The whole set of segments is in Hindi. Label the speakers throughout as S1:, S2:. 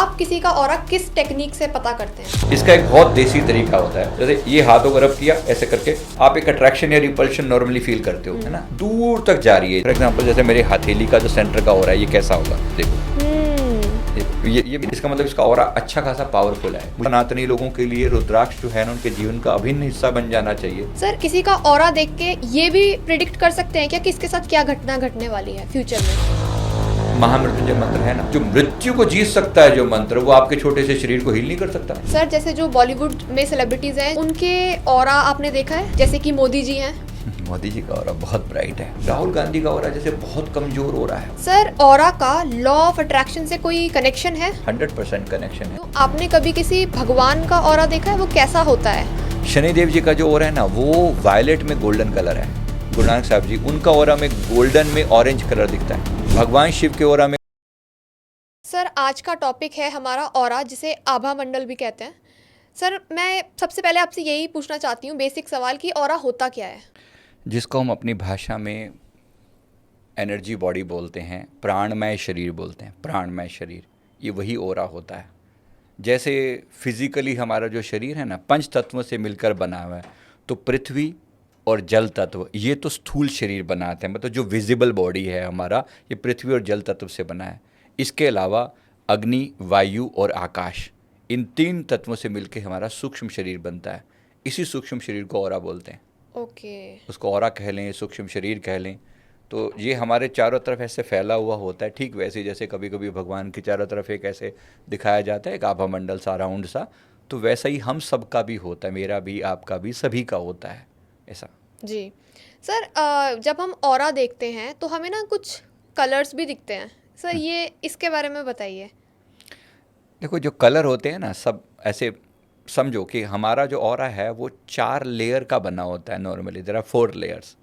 S1: आप किसी का ऑरा किस टेक्निक से पता करते हैं?
S2: इसका एक बहुत देसी तरीका होता है। जैसे ये हाथों को रब किया ऐसे करके आप एक अट्रैक्शन या रिपल्शन नॉर्मली फील करते हो, है ना, दूर तक जा रही है। फॉर एग्जांपल जैसे मेरे हथेली का जो सेंटर का हो रहा है, ये कैसा होगा देखो। ये इसका मतलब इसका ऑरा अच्छा खासा पावरफुल है। सनातनी लोगों के लिए रुद्राक्ष जो है ना, उनके जीवन का अभिन्न हिस्सा बन जाना चाहिए।
S1: सर, किसी का ऑरा देख के ये भी प्रिडिक्ट कर सकते हैं क्या कि इसके साथ क्या घटना घटने वाली है फ्यूचर में?
S2: महामृत्युंजय मंत्र है ना, जो मृत्यु को जीत सकता है, जो मंत्र वो आपके छोटे से शरीर को हील नहीं कर सकता।
S1: सर, जैसे जो बॉलीवुड में सेलिब्रिटीज हैं, उनके ऑरा आपने देखा है? जैसे कि मोदी जी हैं।
S2: मोदी जी का ऑरा बहुत ब्राइट है। राहुल गांधी का ऑरा जैसे बहुत कमजोर हो रहा है।
S1: सर, ऑरा का लॉ ऑफ अट्रैक्शन से कोई कनेक्शन है?
S2: 100% कनेक्शन है।
S1: तो आपने कभी किसी भगवान का ऑरा देखा है? वो कैसा होता है?
S2: शनिदेव जी का जो ऑरा है ना, वो वायलेट में गोल्डन कलर है। गुरु नानक साहब जी, उनका ऑरा में गोल्डन में ऑरेंज कलर दिखता है। भगवान शिव के ऑरा में।
S1: सर, आज का टॉपिक है हमारा ऑरा, जिसे आभा मंडल भी कहते हैं। सर, मैं सबसे पहले आपसे यही पूछना चाहती हूँ, बेसिक सवाल, कि ऑरा होता क्या है?
S2: जिसको हम अपनी भाषा में एनर्जी बॉडी बोलते हैं, प्राणमय शरीर बोलते हैं। प्राणमय शरीर, ये वही ऑरा होता है। जैसे फिजिकली हमारा जो शरीर है ना, पंच तत्वों से मिलकर बना हुआ है। तो पृथ्वी और जल तत्व, ये तो स्थूल शरीर बनाते हैं। मतलब जो विजिबल बॉडी है हमारा, ये पृथ्वी और जल तत्व से बना है। इसके अलावा अग्नि, वायु और आकाश, इन तीन तत्वों से मिलकर हमारा सूक्ष्म शरीर बनता है। इसी सूक्ष्म शरीर को ऑरा बोलते हैं।
S1: ओके।
S2: उसको ऑरा कह लें, सूक्ष्म शरीर कह लें। तो ये हमारे चारों तरफ ऐसे फैला हुआ होता है, ठीक वैसे जैसे कभी कभी भगवान की चारों तरफ एक ऐसे दिखाया जाता है, एक आभा मंडल सा राउंड सा। तो वैसा ही हम सबका भी होता है, मेरा भी, आपका भी, सभी का होता है ऐसा।
S1: जी सर, जब हम ऑरा देखते हैं तो हमें ना कुछ कलर्स भी दिखते हैं। सर, ये इसके बारे में बताइए।
S2: देखो, जो कलर होते हैं ना, सब ऐसे समझो कि हमारा जो ऑरा है वो 4 लेयर का बना होता है। Normally there are 4 layers.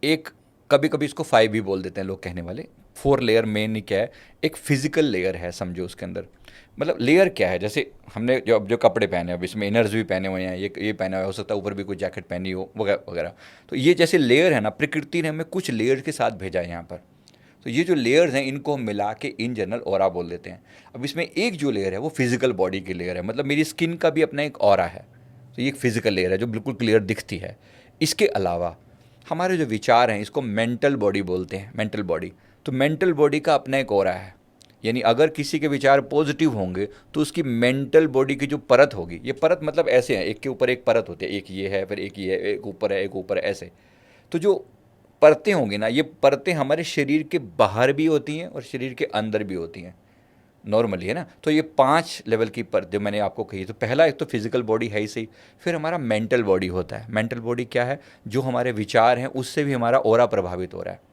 S2: एक, कभी कभी इसको 5 भी बोल देते हैं लोग कहने वाले। 4 लेयर मेन क्या है, एक फिजिकल लेयर है समझो उसके अंदर। मतलब लेयर क्या है, जैसे हमने जो कपड़े पहने, अब इसमें इनर्स भी पहने हुए हैं, ये पहना हुआ हो सकता है, ऊपर भी कोई जैकेट पहनी हो वगैरह वगैरह। तो ये जैसे लेयर है ना, प्रकृति ने हमें कुछ लेयर के साथ भेजा है यहाँ पर। तो ये जो लेयर्स हैं, इनको हम मिला के इन जनरल ऑरा बोल देते हैं। अब इसमें एक जो लेयर है वो फिजिकल बॉडी की लेयर है। मतलब मेरी स्किन का भी अपना एक ऑरा है। तो ये एक फिजिकल लेयर है जो बिल्कुल क्लियर दिखती है। इसके अलावा हमारे जो विचार हैं, इसको मेंटल बॉडी बोलते हैं, मेंटल बॉडी। तो मेंटल बॉडी का अपना एक ऑरा है। यानी अगर किसी के विचार पॉजिटिव होंगे तो उसकी मेंटल बॉडी की जो परत होगी, ये परत मतलब ऐसे है, एक के ऊपर एक परत होती है, एक ये है, फिर एक ये है, एक ऊपर है, एक ऊपर है, ऐसे। तो जो परतें होंगी ना, ये परतें हमारे शरीर के बाहर भी होती हैं और शरीर के अंदर भी होती हैं नॉर्मली, है ना। तो ये 5 लेवल की परतें मैंने आपको कही। तो पहला एक तो फिजिकल बॉडी है ही सही। फिर हमारा मेंटल बॉडी होता है। मेंटल बॉडी क्या है, जो हमारे विचार हैं उससे भी हमारा ऑरा प्रभावित हो रहा है।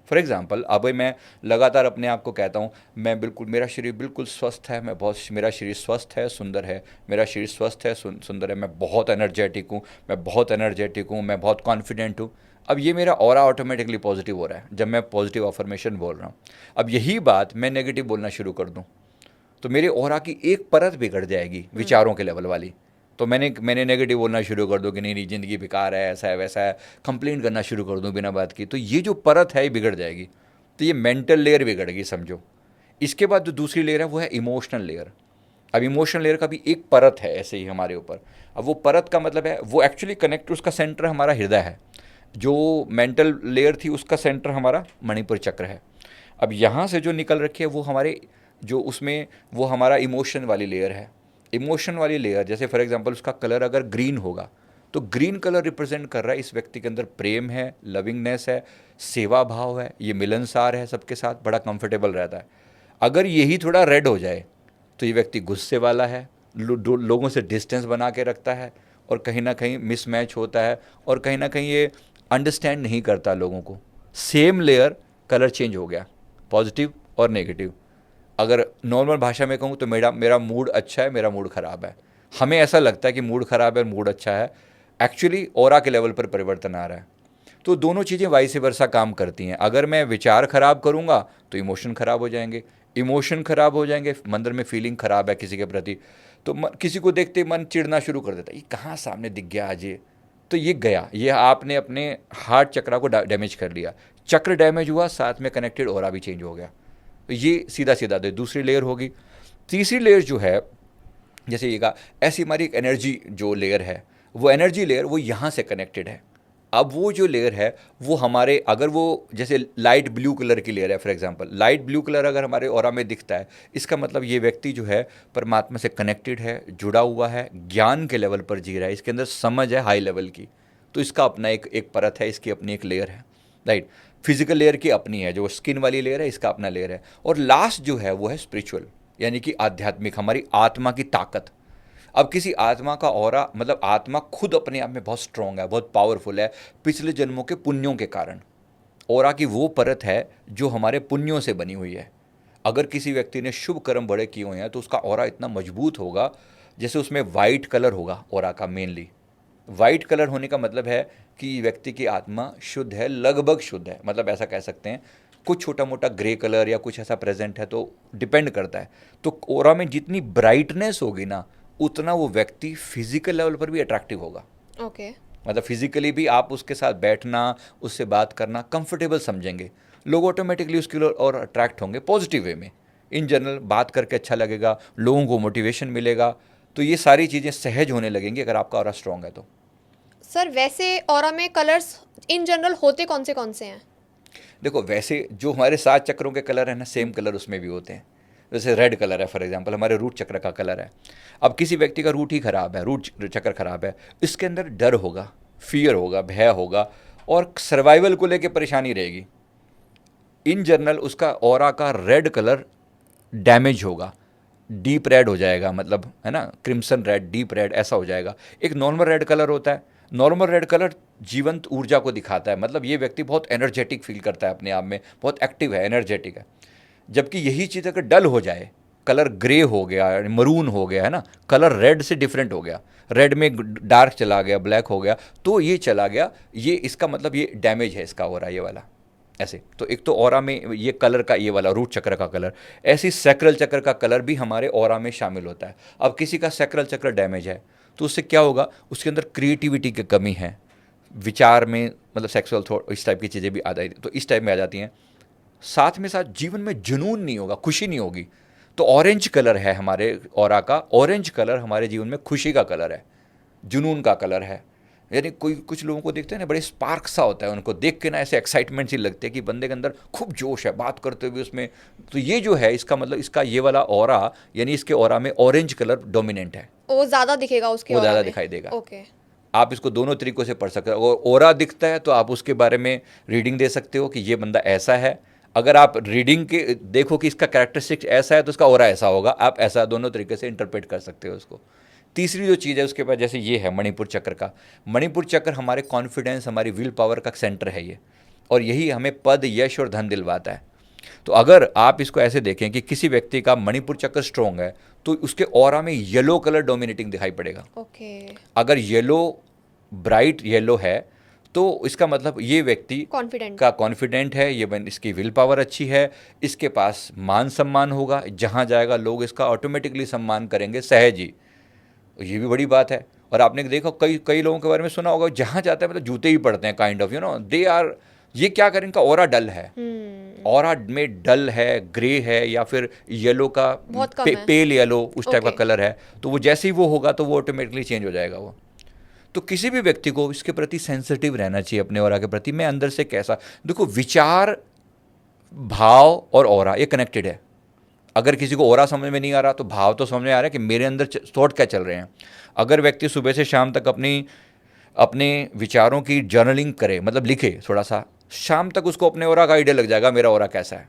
S2: फॉर एग्जाम्पल, अब मैं लगातार अपने आप को कहता हूँ, मैं बिल्कुल, मेरा शरीर बिल्कुल स्वस्थ है, मैं बहुत, मेरा शरीर स्वस्थ है, सुंदर है, मेरा शरीर स्वस्थ है, सुंदर है, मैं बहुत एनर्जेटिक हूँ, मैं बहुत एनर्जेटिक हूँ, मैं बहुत कॉन्फिडेंट हूँ। अब ये मेरा ऑरा ऑटोमेटिकली पॉजिटिव हो रहा है जब मैं पॉजिटिव अफर्मेशन बोल रहा हूँ। अब यही बात मैं नेगेटिव बोलना शुरू कर दूँ तो मेरे ऑरा की एक परत बिगड़ जाएगी, विचारों के लेवल वाली। तो मैंने नेगेटिव बोलना शुरू कर दूँ कि नहीं ज़िंदगी बेकार है, ऐसा है, वैसा है, कंप्लेंट करना शुरू कर दूँ बिना बात की, तो ये जो परत है ये बिगड़ जाएगी। तो ये मेंटल लेयर बिगड़ गई समझो। इसके बाद जो दूसरी लेयर है वो है इमोशनल लेयर। अब इमोशनल लेयर का भी एक परत है ऐसे ही हमारे ऊपर। अब वो परत का मतलब है, वो एक्चुअली कनेक्ट, उसका सेंटर हमारा हृदय है। जो मेंटल लेयर थी उसका सेंटर हमारा मणिपुर चक्र है। अब यहाँ से जो निकल रखी है वो हमारे जो उसमें वो हमारा इमोशन वाली लेयर है। इमोशन वाली लेयर, जैसे फॉर एग्जांपल उसका कलर अगर ग्रीन होगा तो ग्रीन कलर रिप्रेजेंट कर रहा है इस व्यक्ति के अंदर प्रेम है, लविंगनेस है, सेवा भाव है, ये मिलनसार है, सबके साथ बड़ा कंफर्टेबल रहता है। अगर यही थोड़ा रेड हो जाए तो ये व्यक्ति गुस्से वाला है, लोगों से डिस्टेंस बना के रखता है, और कहीं ना कहीं मिसमैच होता है, और कहीं ना कहीं ये अंडरस्टैंड नहीं करता लोगों को। सेम लेयर, कलर चेंज हो गया, पॉजिटिव और नेगेटिव। अगर नॉर्मल भाषा में कहूँ तो मेरा मूड अच्छा है, मेरा मूड ख़राब है। हमें ऐसा लगता है कि मूड ख़राब है, मूड अच्छा है, एक्चुअली ऑरा के लेवल पर परिवर्तन आ रहा है। तो दोनों चीज़ें वाइस वर्सा काम करती हैं। अगर मैं विचार ख़राब करूँगा तो इमोशन ख़राब हो जाएंगे, इमोशन ख़राब हो जाएंगे, अंदर में फीलिंग ख़राब है किसी के प्रति, तो किसी को देखते ही मन चिढ़ना शुरू कर देता है, ये कहाँ सामने दिख गया आज ये, तो ये गया, ये आपने अपने हार्ट चक्रा को डैमेज कर लिया। चक्र डैमेज हुआ, साथ में कनेक्टेड ऑरा भी चेंज हो गया। तो ये सीधा सीधा दूसरी लेयर होगी। तीसरी लेयर जो है, जैसे ये कहा, ऐसी हमारी एक एनर्जी जो लेयर है, वो एनर्जी लेयर वो यहाँ से कनेक्टेड है। अब वो जो लेयर है वो हमारे, अगर वो जैसे लाइट ब्लू कलर की लेयर है, for example light blue colour अगर हमारे ऑरा में दिखता है, इसका मतलब ये व्यक्ति जो है परमात्मा से कनेक्टेड है, जुड़ा हुआ है, ज्ञान के लेवल पर जी रहा है, इसके अंदर समझ है हाई लेवल की। तो इसका अपना एक एक परत है, इसकी अपनी एक लेयर है, राइट। फिजिकल लेयर की अपनी है, जो स्किन वाली लेयर है, इसका अपना लेयर है। और लास्ट जो है वो है स्पिरिचुअल, यानी कि आध्यात्मिक, हमारी आत्मा की ताकत। अब किसी आत्मा का ऑरा, मतलब आत्मा खुद अपने आप में बहुत स्ट्रांग है, बहुत पावरफुल है, पिछले जन्मों के पुण्यों के कारण। ऑरा की वो परत है जो हमारे पुण्यों से बनी हुई है। अगर किसी व्यक्ति ने शुभ कर्म बड़े किए हुए हैं तो उसका ऑरा इतना मजबूत होगा, जैसे उसमें वाइट कलर होगा ऑरा का। मेनली वाइट कलर होने का मतलब है कि व्यक्ति की आत्मा शुद्ध है, लगभग शुद्ध है, मतलब ऐसा कह सकते हैं। कुछ छोटा मोटा ग्रे कलर या कुछ ऐसा प्रेजेंट है तो डिपेंड करता है। तो ऑरा में जितनी ब्राइटनेस होगी ना, उतना वो व्यक्ति फिजिकल लेवल पर भी अट्रैक्टिव होगा।
S1: ओके।
S2: मतलब फिजिकली भी आप उसके साथ बैठना, उससे बात करना कंफर्टेबल समझेंगे, लोग ऑटोमेटिकली उसके लिए और अट्रैक्ट होंगे पॉजिटिव वे में। इन जनरल बात करके अच्छा लगेगा, लोगों को मोटिवेशन मिलेगा, तो ये सारी चीज़ें सहज होने लगेंगी अगर आपका ऑरा स्ट्रांग है तो।
S1: सर वैसे ऑरा में कलर्स इन जनरल होते कौन से हैं?
S2: देखो, वैसे जो हमारे 7 चक्रों के कलर हैं ना, सेम कलर उसमें भी होते हैं। जैसे रेड कलर है फॉर एग्जांपल, हमारे रूट चक्र का कलर है। अब किसी व्यक्ति का रूट ही खराब है, रूट चक्र खराब है, इसके अंदर डर होगा, फियर होगा, भय होगा, और सर्वाइवल को लेके परेशानी रहेगी। इन जनरल उसका ऑरा का रेड कलर डैमेज होगा, डीप रेड हो जाएगा, मतलब है ना, क्रिम्सन रेड, डीप रेड ऐसा हो जाएगा। एक नॉर्मल रेड कलर होता है, नॉर्मल रेड कलर जीवंत ऊर्जा को दिखाता है, मतलब ये व्यक्ति बहुत एनर्जेटिक फील करता है अपने आप में, बहुत एक्टिव है, एनर्जेटिक है। जबकि यही चीज़ अगर डल हो जाए, कलर ग्रे हो गया, मरून हो गया, है ना, कलर रेड से डिफरेंट हो गया, रेड में डार्क चला गया, ब्लैक हो गया, तो ये चला गया, ये इसका मतलब ये डैमेज है इसका ऑरा, ये वाला ऐसे। तो एक तो ऑरा में ये कलर का, ये वाला रूट चक्र का कलर, ऐसी सैक्रल चक्र का कलर भी हमारे ऑरा में शामिल होता है। अब किसी का सैक्रल चक्र डैमेज है तो उससे क्या होगा, उसके अंदर क्रिएटिविटी की कमी है, विचार में, मतलब सेक्सुअल थॉट, इस टाइप की चीज़ें भी आ जाती, तो इस टाइप में आ जाती हैं। साथ में साथ जीवन में जुनून नहीं होगा, खुशी नहीं होगी। तो ऑरेंज कलर है हमारे ऑरा का, ऑरेंज कलर हमारे जीवन में खुशी का कलर है, जुनून का कलर है। यानी कोई कुछ लोगों को देखते हैं ना, बड़े स्पार्क सा होता है, उनको देख के ना ऐसे एक्साइटमेंट सी लगती है कि बंदे के अंदर खूब जोश है बात करते हुए उसमें। तो ये जो है इसका मतलब, इसका ये वाला ऑरा, यानी इसके ऑरा में ऑरेंज कलर डोमिनेंट है,
S1: वो ज़्यादा दिखेगा उसके
S2: वो
S1: ऑरा
S2: ज़्यादा
S1: में।
S2: दिखाई देगा।
S1: ओके।
S2: आप इसको दोनों तरीक़ों से पढ़ सकते हो। और ऑरा दिखता है तो आप उसके बारे में रीडिंग दे सकते हो कि ये बंदा ऐसा है। अगर आप रीडिंग के देखो कि इसका कैरेक्टरिस्टिक्स ऐसा है तो उसका ऑरा ऐसा होगा, आप ऐसा दोनों तरीके से इंटरप्रेट कर सकते हो उसको। तीसरी जो चीज़ है उसके बाद, जैसे ये है मणिपुर चक्र का, मणिपुर चक्र हमारे कॉन्फिडेंस, हमारी विल पावर का सेंटर है ये, और यही हमें पद, यश और धन दिलवाता है। तो अगर आप इसको ऐसे देखें कि किसी व्यक्ति का मणिपुर चक्र स्ट्रॉन्ग है तो उसके ऑरा में येलो कलर डोमिनेटिंग दिखाई पड़ेगा।
S1: ओके।
S2: अगर येलो, ब्राइट येलो है, तो इसका मतलब ये व्यक्ति
S1: कॉन्फिडेंट
S2: का कॉन्फिडेंट है, ये इसकी विल पावर अच्छी है, इसके पास मान सम्मान होगा, जहाँ जाएगा लोग इसका ऑटोमेटिकली सम्मान करेंगे, सहज ही। ये भी बड़ी बात है। और आपने देखो कई कई लोगों के बारे में सुना होगा, जहाँ जाते हैं मतलब जूते ही पड़ते हैं, kind of you know they are, ये क्या करें, इनका ऑरा डल है, ऑरा में डल है, ग्रे है, या फिर येलो का
S1: बहुत कम है।
S2: पेल येलो उस टाइप का
S1: ओके।
S2: कलर है, तो वो जैसे ही वो होगा तो वो ऑटोमेटिकली चेंज हो जाएगा वो। तो किसी भी व्यक्ति को इसके प्रति सेंसिटिव रहना चाहिए, अपने ऑरा के प्रति। मैं अंदर से कैसा, देखो विचार, भाव और ऑरा ये कनेक्टेड है। अगर किसी को ऑरा समझ में नहीं आ रहा तो भाव तो समझ में आ रहा है कि मेरे अंदर थॉट क्या चल रहे हैं। अगर व्यक्ति सुबह से शाम तक अपने विचारों की जर्नलिंग करे, मतलब लिखे थोड़ा सा, शाम तक उसको अपने ऑरा का आइडिया लग जाएगा मेरा ऑरा कैसा है,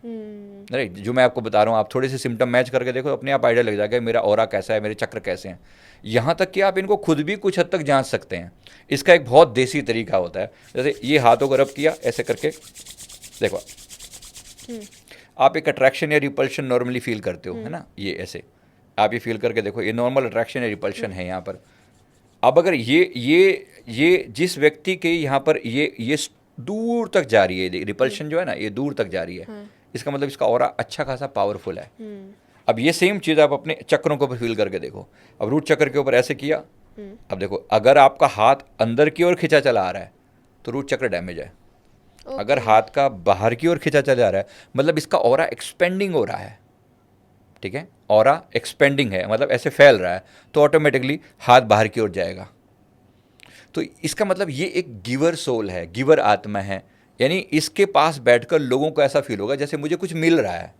S2: राइट। जो मैं आपको बता रहा हूँ, आप थोड़े से सिम्टम मैच करके देखो, अपने आप आइडिया लग जाएगा मेरा ऑरा कैसा है, मेरे चक्र कैसे हैं। यहाँ तक कि आप इनको खुद भी कुछ हद तक जांच सकते हैं। इसका एक बहुत देसी तरीका होता है, जैसे ये हाथों को रब किया ऐसे करके, देखो आप एक अट्रैक्शन या रिपल्शन नॉर्मली फील करते हो, है ना, ये ऐसे आप ये फील करके देखो, ये नॉर्मल अट्रैक्शन या रिपल्शन है यहाँ पर। अब अगर ये जिस व्यक्ति के यहाँ पर ये दूर तक जा रही है, रिपल्शन जो है ना, ये दूर तक जा रही है, इसका मतलब इसका ऑरा अच्छा खासा पावरफुल है। अब ये सेम चीज़ आप अपने चक्रों के ऊपर फील करके देखो। अब रूट चक्र के ऊपर ऐसे किया, अब देखो अगर आपका हाथ अंदर की ओर खिंचा चला आ रहा है तो रूट चक्र डैमेज है। अगर हाथ का बाहर की ओर खिंचा चला जा रहा है मतलब इसका ऑरा एक्सपेंडिंग हो रहा है, ठीक है, ऑरा एक्सपेंडिंग है, मतलब ऐसे फैल रहा है, तो ऑटोमेटिकली हाथ बाहर की ओर जाएगा। तो इसका मतलब ये एक गिवर सोल है, गिवर आत्मा है, यानी इसके पास बैठकर लोगों को ऐसा फील होगा जैसे मुझे कुछ मिल रहा है।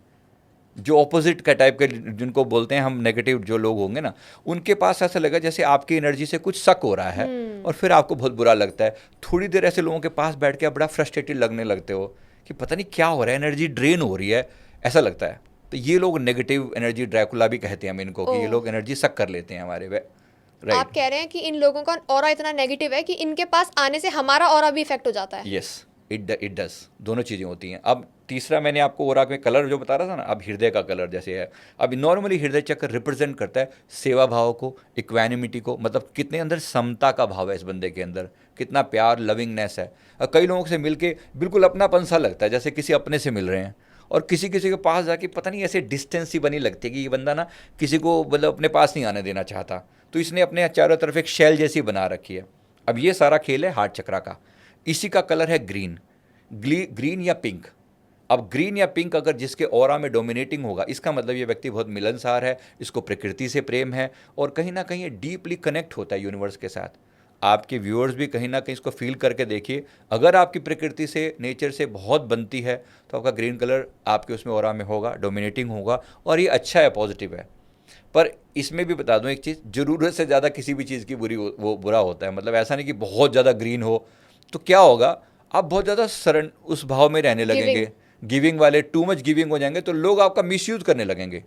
S2: जो ऑपोजिट का टाइप के जिनको बोलते हैं हम, नेगेटिव जो लोग होंगे ना, उनके पास ऐसा लगेगा जैसे आपकी एनर्जी से कुछ शक हो रहा है और फिर आपको बहुत बुरा लगता है। थोड़ी देर ऐसे लोगों के पास बैठ के आप बड़ा फ्रस्ट्रेटेड लगने लगते हो कि पता नहीं क्या हो रहा है, एनर्जी ड्रेन हो रही है, ऐसा लगता है। तो ये लोग नेगेटिव एनर्जी ड्रैकुला भी कहते हैं हम इनको, कि ये
S1: ओह!
S2: लोग एनर्जी सक कर लेते हैं हमारे वे।
S1: आप
S2: राइट,
S1: कह रहे हैं कि इन लोगों का ऑरा इतना नेगेटिव है कि इनके पास आने से हमारा ऑरा भी इफेक्ट हो जाता है।
S2: यस, इट डज, दोनों चीज़ें होती हैं। अब तीसरा मैंने आपको ओरा में कलर जो बता रहा था ना, अब हृदय का कलर जैसे है, अब नॉर्मली हृदय चक्र रिप्रेजेंट करता है सेवा भाव को, इक्वानिमिटी को, मतलब कितने अंदर समता का भाव है इस बंदे के अंदर, कितना प्यार, लविंगनेस है। और कई लोगों से मिलके बिल्कुल अपनापन सा लगता है, जैसे किसी अपने से मिल रहे हैं, और किसी किसी के पास जाके पता नहीं ऐसे डिस्टेंस ही बनी लगती है कि ये बंदा ना किसी को मतलब अपने पास नहीं आने देना चाहता, तो इसने अपने चारों तरफ एक शेल जैसी बना रखी है। अब ये सारा खेल है हार्ट चक्रा का। इसी का कलर है ग्रीन, ग्रीन या पिंक। अब ग्रीन या पिंक अगर जिसके ऑरा में डोमिनेटिंग होगा, इसका मतलब ये व्यक्ति बहुत मिलनसार है, इसको प्रकृति से प्रेम है, और कहीं ना कहीं ये डीपली कनेक्ट होता है यूनिवर्स के साथ। आपके व्यूअर्स भी कहीं ना कहीं इसको फील करके देखिए, अगर आपकी प्रकृति से, नेचर से बहुत बनती है, तो आपका ग्रीन कलर आपके उसमें ऑरा में होगा, डोमिनेटिंग होगा, और ये अच्छा है, पॉजिटिव है। पर इसमें भी बता दूं एक चीज़, ज़रूरत से ज़्यादा किसी भी चीज़ की वो बुरा होता है। मतलब ऐसा नहीं कि बहुत ज़्यादा ग्रीन हो तो क्या होगा, आप बहुत ज़्यादा शरण उस भाव में रहने
S1: गिविंग।
S2: लगेंगे, गिविंग वाले, टू मच गिविंग हो जाएंगे, तो लोग आपका मिसयूज़ करने लगेंगे।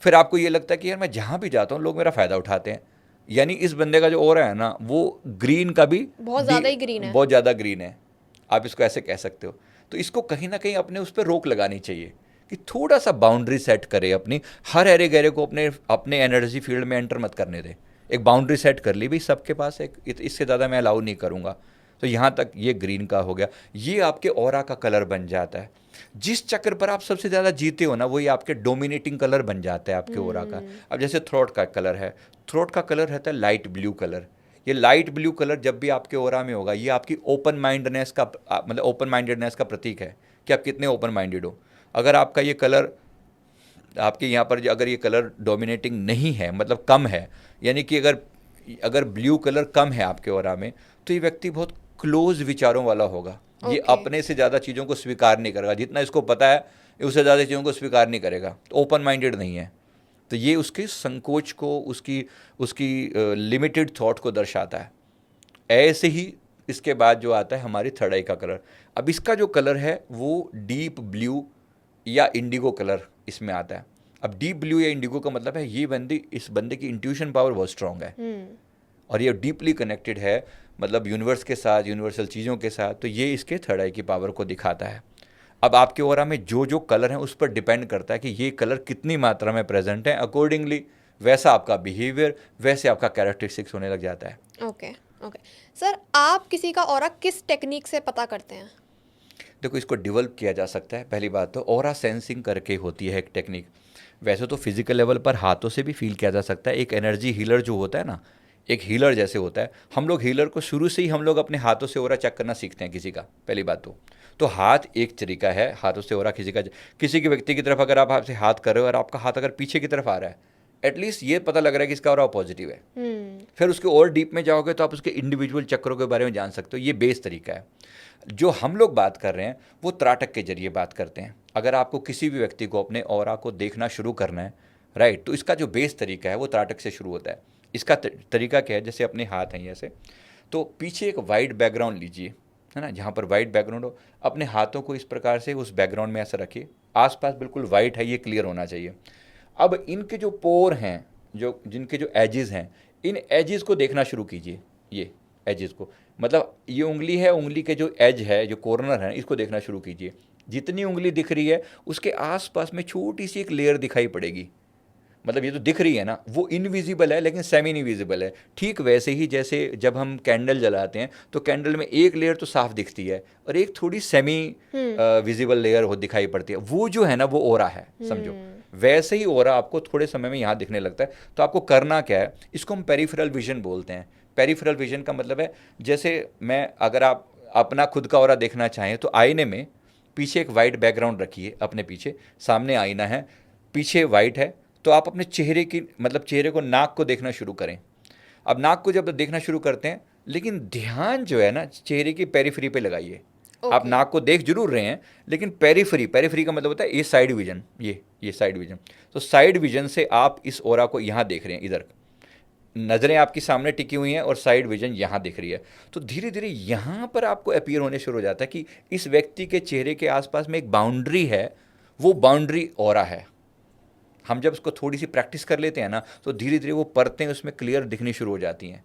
S2: फिर आपको ये लगता है कि यार मैं जहाँ भी जाता हूँ लोग मेरा फ़ायदा उठाते हैं। यानी इस बंदे का जो ऑरा है ना, वो ग्रीन का भी
S1: बहुत ज़्यादा ही ग्रीन है।
S2: बहुत ज़्यादा ग्रीन है, आप इसको ऐसे कह सकते हो। तो इसको कहीं ना कहीं अपने उस पर रोक लगानी चाहिए कि थोड़ा सा बाउंड्री सेट करे अपनी, हर एरे गहरे को अपने अपने एनर्जी फील्ड में एंटर मत करने दे। एक बाउंड्री सेट कर ली भाई, सबके पास एक, इससे ज़्यादा मैं अलाउ नहीं करूँगा। तो यहाँ तक ये ग्रीन का हो गया, ये आपके ऑरा का कलर बन जाता है। जिस चक्र पर आप सबसे ज़्यादा जीते हो ना, वही आपके डोमिनेटिंग कलर बन जाता है आपके ऑरा का। अब जैसे थ्रोट का कलर है, थ्रोट का कलर रहता है लाइट ब्लू कलर। ये लाइट ब्लू कलर जब भी आपके ऑरा में होगा, ये आपकी ओपन माइंडनेस का मतलब ओपन माइंडेडनेस का प्रतीक है कि आप कितने ओपन माइंडेड हो। अगर आपका ये कलर आपके यहाँ पर अगर ये कलर डोमिनेटिंग नहीं है, मतलब कम है, यानी कि अगर अगर ब्लू कलर कम है आपके ऑरा में, तो ये व्यक्ति बहुत क्लोज विचारों वाला होगा। ये
S1: ओके।
S2: अपने से ज़्यादा चीज़ों को स्वीकार नहीं करेगा, जितना इसको पता है उससे ज़्यादा चीज़ों को स्वीकार नहीं करेगा, तो ओपन माइंडेड नहीं है। तो ये उसके संकोच को, उसकी उसकी लिमिटेड थॉट को दर्शाता है। ऐसे ही इसके बाद जो आता है हमारी थर्ड आई का कलर। अब इसका जो कलर है वो डीप ब्लू या इंडिगो कलर इसमें आता है। अब डीप ब्लू या इंडिगो का मतलब है ये बंदी, इस बंदे की इंट्यूशन पावर बहुत स्ट्रांग है और ये डीपली कनेक्टेड है, मतलब यूनिवर्स के साथ, यूनिवर्सल चीज़ों के साथ। तो ये इसके थर्ड आई की पावर को दिखाता है। अब आपके ऑरा में जो जो कलर हैं उस पर डिपेंड करता है कि ये कलर कितनी मात्रा में प्रेजेंट है, अकॉर्डिंगली वैसा आपका बिहेवियर, वैसे आपका कैरेक्टरिस्टिक्स होने लग जाता है।
S1: ओके। ओके सर, आप किसी का ऑरा किस टेक्निक से पता करते हैं?
S2: देखो, इसको डेवलप किया जा सकता है। पहली बात तो ऑरा सेंसिंग करके होती है एक टेक्निक। वैसे तो फिजिकल लेवल पर हाथों से भी फील किया जा सकता है। एक एनर्जी हीलर जो होता है ना, एक हीलर जैसे होता है। हम लोग हीलर को शुरू से ही हम लोग अपने हाथों से ऑरा चेक करना सीखते हैं किसी का। पहली बात तो हाथ एक तरीका है हाथों से ऑरा किसी के व्यक्ति की तरफ अगर आप हाथ से हाथ कर रहे हो और आपका हाथ अगर पीछे की तरफ आ रहा है, एटलीस्ट ये पता लग रहा है कि इसका ऑरा पॉजिटिव है। फिर उसके और डीप में जाओगे तो आप उसके इंडिविजुअल चक्रों के बारे में जान सकते हो। ये बेस तरीका है। जो हम लोग बात कर रहे हैं वो त्राटक के जरिए बात करते हैं। अगर आपको किसी भी व्यक्ति को अपने ऑरा को देखना शुरू करना है, राइट, तो इसका जो बेस तरीका है वो त्राटक से शुरू होता है। इसका तरीका क्या है, जैसे अपने हाथ हैं ऐसे, तो पीछे एक वाइट बैकग्राउंड लीजिए, है ना, जहाँ पर वाइट बैकग्राउंड हो, अपने हाथों को इस प्रकार से उस बैकग्राउंड में ऐसा रखिए। आसपास बिल्कुल वाइट है, ये क्लियर होना चाहिए। अब इनके जो पोर हैं, जो जिनके जो एजेस हैं, इन एजेस को देखना शुरू कीजिए। ये एजेस को, मतलब ये उंगली है, उंगली के जो एज है, जो कॉर्नर है, इसको देखना शुरू कीजिए। जितनी उंगली दिख रही है उसके आसपास में छोटी सी एक लेयर दिखाई पड़ेगी। मतलब ये तो दिख रही है ना, वो इनविजिबल है लेकिन सेमी इनविजिबल है। ठीक वैसे ही जैसे जब हम कैंडल जलाते हैं तो कैंडल में एक लेयर तो साफ दिखती है और एक थोड़ी सेमी विजिबल लेयर हो दिखाई पड़ती है। वो जो है ना, वो ऑरा है, समझो। वैसे ही ऑरा आपको थोड़े समय में यहाँ दिखने लगता है। तो आपको करना क्या है, इसको हम पेरिफेरल विजन बोलते हैं। पेरिफेरल विजन का मतलब है, जैसे अगर आप अपना खुद का ऑरा देखना चाहें तो आईने में पीछे एक वाइट बैकग्राउंड रखिए, अपने पीछे, सामने आईना है, पीछे वाइट है, तो आप अपने चेहरे की मतलब चेहरे को, नाक को देखना शुरू करें। अब नाक को जब देखना शुरू करते हैं, लेकिन ध्यान जो है ना चेहरे की पेरिफेरी पे लगाइए। आप
S1: ओके।
S2: नाक को देख जरूर रहे हैं, लेकिन पेरिफेरी, पेरिफेरी का मतलब होता है ये साइड विजन, ये साइड विजन। तो साइड विजन से आप इस ऑरा को यहाँ देख रहे हैं, इधर नज़रें आपकी सामने टिकी हुई हैं और साइड विजन यहाँ दिख रही है। तो धीरे धीरे यहाँ पर आपको अपीयर होने शुरू हो जाता है कि इस व्यक्ति के चेहरे के आसपास में एक बाउंड्री है, वो बाउंड्री ऑरा है। हम जब उसको थोड़ी सी प्रैक्टिस कर लेते हैं ना, तो धीरे धीरे वो परतें उसमें क्लियर दिखनी शुरू हो जाती हैं।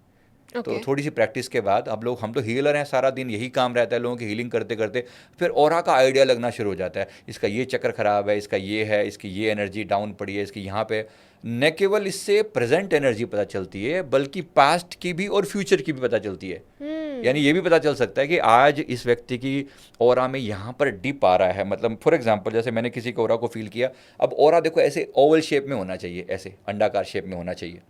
S2: तो
S1: ओके।
S2: थोड़ी सी प्रैक्टिस के बाद हम तो हीलर हैं, सारा दिन यही काम रहता है लोगों की हीलिंग करते करते, फिर ऑरा का आइडिया लगना शुरू हो जाता है। इसका ये चक्कर खराब है, इसका ये है, इसकी ये एनर्जी डाउन पड़ी है, इसकी यहाँ पे। न केवल इससे प्रेजेंट एनर्जी पता चलती है, बल्कि पास्ट की भी और फ्यूचर की भी पता चलती है। यानी ये भी पता चल सकता है कि आज इस व्यक्ति की ऑरा में यहाँ पर डिप आ रहा है। मतलब फॉर एग्जांपल, जैसे मैंने किसी के ऑरा को फील किया, अब ऑरा देखो ऐसे ओवल शेप में होना चाहिए, ऐसे अंडाकार शेप में होना चाहिए।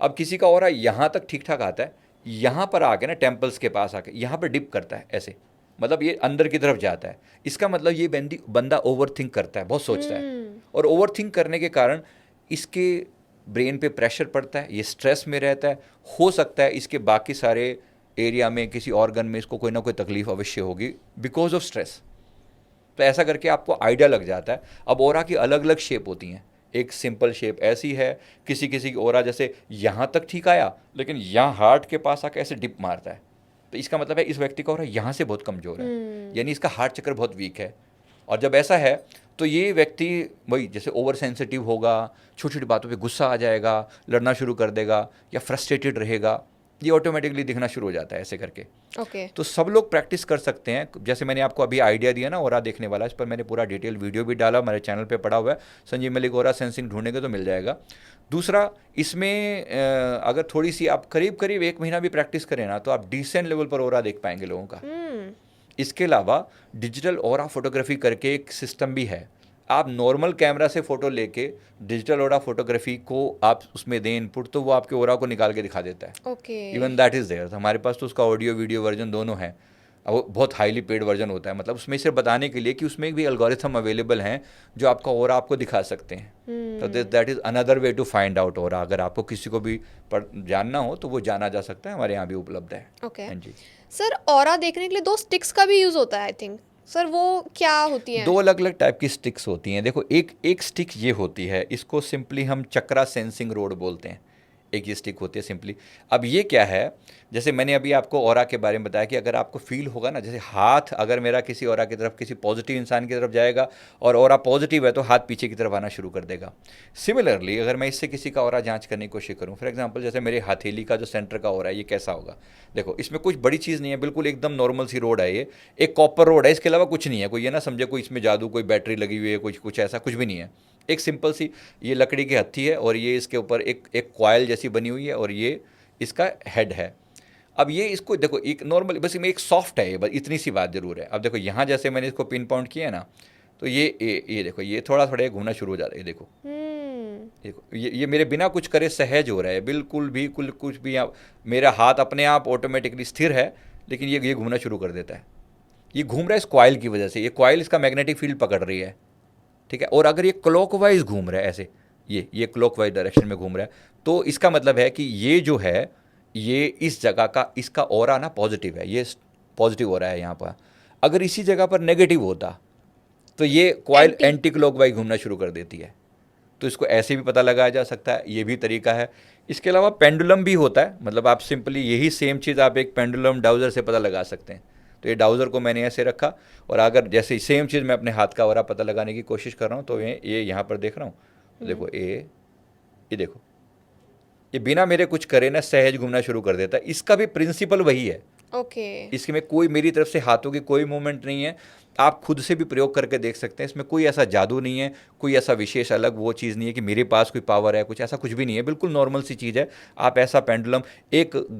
S2: अब किसी का ऑरा यहाँ तक ठीक ठाक आता है, यहाँ पर आके ना टेम्पल्स के पास आके यहाँ पर डिप करता है ऐसे, मतलब ये अंदर की तरफ जाता है। इसका मतलब ये बंदा ओवर थिंक करता है, बहुत सोचता है, और ओवर थिंक करने के कारण इसके ब्रेन पे प्रेशर पड़ता है, ये स्ट्रेस में रहता है। हो सकता है इसके बाकी सारे एरिया में, किसी ऑर्गन में इसको कोई ना कोई तकलीफ अवश्य होगी बिकॉज ऑफ स्ट्रेस। तो ऐसा करके आपको आइडिया लग जाता है। अब ऑरा की अलग अलग शेप होती हैं, एक सिंपल शेप ऐसी है, किसी किसी की ऑरा जैसे यहाँ तक ठीक आया, लेकिन यहाँ हार्ट के पास आकर ऐसे डिप मारता है, तो इसका मतलब है इस व्यक्ति का ऑरा यहाँ से बहुत कमज़ोर है, यानी इसका हार्ट चक्र बहुत वीक है। और जब ऐसा है तो ये व्यक्ति वही जैसे ओवर सेंसिटिव होगा, छोटी छोटी बातों पे गुस्सा आ जाएगा, लड़ना शुरू कर देगा, या फ्रस्ट्रेटेड रहेगा, ये ऑटोमेटिकली दिखना शुरू हो जाता है ऐसे करके।
S1: ओके।
S2: तो सब लोग प्रैक्टिस कर सकते हैं। जैसे मैंने आपको अभी आइडिया दिया ना ऑरा देखने वाला, इस पर मैंने पूरा डिटेल वीडियो भी डाला, हमारे चैनल पे पड़ा हुआ है, संजीव मलिक ऑरा सेंसिंग ढूंढेंगे तो मिल जाएगा। दूसरा, इसमें अगर थोड़ी सी आप करीब करीब 1 महीना भी प्रैक्टिस करें ना, तो आप डिसेंट लेवल पर ऑरा देख पाएंगे लोगों का। इसके अलावा डिजिटल ऑरा फोटोग्राफी करके एक सिस्टम भी है। आप नॉर्मल कैमरा से फ़ोटो लेके डिजिटल ऑरा फोटोग्राफी को आप उसमें दें इनपुट, तो वो आपके ऑरा को निकाल के दिखा देता है।
S1: Okay.
S2: Even that is there. हमारे पास तो उसका ऑडियो वीडियो वर्जन दोनों है, और वो बहुत हाईली पेड वर्जन होता है। मतलब उसमें सिर्फ बताने के लिए कि उसमें भी एल्गोरिथम अवेलेबल हैं जो आपका ऑरा आपको दिखा सकते हैं। तो that is another way to find out aura. अगर आपको किसी को भी जानना हो तो वो जाना जा सकता है, हमारे यहाँ भी उपलब्ध है।
S1: ओके।
S2: हाँ जी।
S1: सर, ऑरा देखने के लिए 2 स्टिक्स का भी यूज़ होता है आई थिंक। सर वो क्या होती हैं?
S2: 2 अलग अलग टाइप की स्टिक्स होती हैं। देखो, एक स्टिक ये होती है, इसको सिंपली हम चक्रा सेंसिंग रोड बोलते हैं। एक ये स्टिक होती है सिंपली। अब ये क्या है, जैसे मैंने अभी आपको ऑरा के बारे में बताया कि अगर आपको फील होगा ना, जैसे हाथ अगर मेरा किसी ऑरा की तरफ, किसी पॉजिटिव इंसान की तरफ जाएगा और ऑरा पॉजिटिव है, तो हाथ पीछे की तरफ आना शुरू कर देगा। सिमिलरली अगर मैं इससे किसी का ऑरा जांच करने की कोशिश करूं, फॉर एग्जांपल जैसे मेरे हथेली का जो सेंटर का ऑरा है, ये कैसा होगा। देखो, इसमें कुछ बड़ी चीज़ नहीं है, बिल्कुल एकदम नॉर्मल सी रोड है, ये एक कॉपर रोड है, इसके अलावा कुछ नहीं है। कोई ये ना समझे कोई इसमें जादू, कोई बैटरी लगी हुई है, कुछ ऐसा कुछ भी नहीं है। एक सिंपल सी ये लकड़ी की हत्थी है, और ये इसके ऊपर एक कॉयल जैसी बनी हुई है, और ये इसका हेड है। अब ये इसको देखो, एक नॉर्मल बस में एक सॉफ्ट है, ये बस इतनी सी बात जरूर है। अब देखो यहाँ जैसे मैंने इसको पिन पॉइंट किया है ना, तो ये देखो, ये थोड़ा थोड़ा घूमना शुरू हो जाता है। देखो देखो, ये मेरे बिना कुछ करे सहज हो रहा है, बिल्कुल भी कुछ भी। आप मेरा हाथ अपने आप ऑटोमेटिकली स्थिर है, लेकिन ये घूमना शुरू कर देता है। ये घूम रहा है इस कॉइल की वजह से। ये कॉइल इसका मैग्नेटिक फील्ड पकड़ रही है, ठीक है। और अगर ये क्लॉकवाइज घूम रहा है ऐसे, ये क्लॉकवाइज डायरेक्शन में घूम रहा है, तो इसका मतलब है कि ये जो है, ये इस जगह का, इसका ऑरा ना पॉजिटिव है, ये पॉजिटिव हो रहा है यहाँ पर। अगर इसी जगह पर नेगेटिव होता, तो ये कॉइल एंटी क्लॉकवाइज घूमना शुरू कर देती है। तो इसको ऐसे भी पता लगाया जा सकता है, ये भी तरीका है। इसके अलावा पेंडुलम भी होता है, मतलब आप सिंपली यही सेम चीज़ आप एक पेंडुलम डाउजर से पता लगा सकते हैं। तो ये डाउजर को मैंने ऐसे रखा, और अगर जैसे सेम चीज़ मैं अपने हाथ का ऑरा पता लगाने की कोशिश कर रहा हूँ, तो ये यहाँ पर देख रहा हूँ, तो देखो ये देखो, ये बिना मेरे कुछ करे ना सहज घूमना शुरू कर देता है। इसका भी प्रिंसिपल वही है।
S1: ओके।
S2: इसमें कोई मेरी तरफ से हाथों की कोई मूवमेंट नहीं है। आप खुद से भी प्रयोग करके देख सकते हैं, इसमें कोई ऐसा जादू नहीं है, कोई ऐसा विशेष अलग वो चीज़ नहीं है कि मेरे पास कोई पावर है, कुछ ऐसा कुछ भी नहीं है। बिल्कुल नॉर्मल सी चीज़ है। आप ऐसा पेंडुलम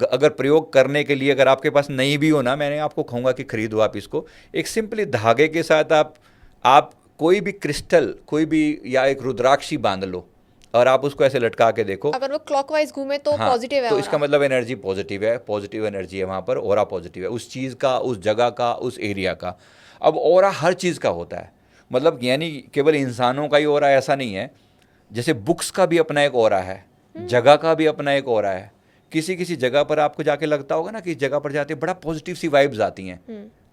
S2: अगर प्रयोग करने के लिए, अगर आपके पास नहीं भी हो ना, मैंने आपको कहूँगा कि खरीदो आप इसको। एक सिंपली धागे के साथ आप कोई भी क्रिस्टल, कोई भी, या एक रुद्राक्षी बांध लो, और आप उसको ऐसे लटका के देखो।
S1: अगर वो क्लॉकवाइज घूमे तो
S2: हाँ,
S1: पॉजिटिव है
S2: तो
S1: ऑरा।
S2: इसका मतलब एनर्जी पॉजिटिव है, पॉजिटिव एनर्जी है वहाँ पर, ऑरा पॉजिटिव है उस चीज़ का, उस जगह का, उस एरिया का। अब ऑरा हर चीज़ का होता है, मतलब यानी केवल इंसानों का ही ऑरा ऐसा नहीं है। जैसे बुक्स का भी अपना एक ऑरा है, जगह का भी अपना एक ऑरा है। किसी किसी जगह पर आपको जाके लगता होगा ना कि इस जगह पर जाते बड़ा पॉजिटिव सी वाइब्स आती हैं,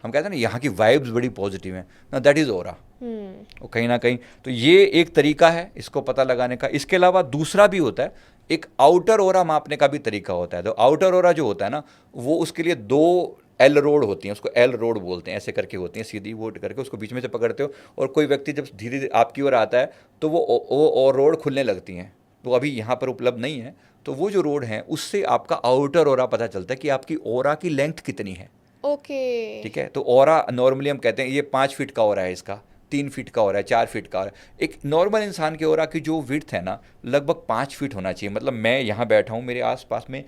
S2: हम कहते हैं ना यहाँ की वाइब्स बड़ी पॉजिटिव हैं ना, दैट इज़ ऑरा। और कहीं ना कहीं तो ये एक तरीका है इसको पता लगाने का। इसके अलावा दूसरा भी होता है, एक आउटर ऑरा मापने का भी तरीका होता है। तो आउटर ऑरा जो होता है ना, वो उसके लिए 2 एल रोड होती हैं, उसको एल रोड बोलते हैं, ऐसे करके होती हैं सीधी वो करके, उसको बीच में से पकड़ते हो और कोई व्यक्ति जब धीरे धीरे आपकी ओर आता है तो वो रोड खुलने लगती हैं। वो अभी यहाँ पर उपलब्ध नहीं है, तो वो जो रोड हैं उससे आपका आउटर ऑरा पता चलता है कि आपकी ऑरा की लेंथ कितनी है।
S1: ओके।
S2: ठीक है, तो ऑरा नॉर्मली हम कहते हैं ये 5 फीट का ऑरा है, इसका 3 फीट का ऑरा है, 4 फीट का ऑरा है। एक नॉर्मल इंसान के ऑरा की जो विड्थ है ना, लगभग 5 फीट होना चाहिए। मतलब मैं यहाँ बैठा हूँ, मेरे आसपास में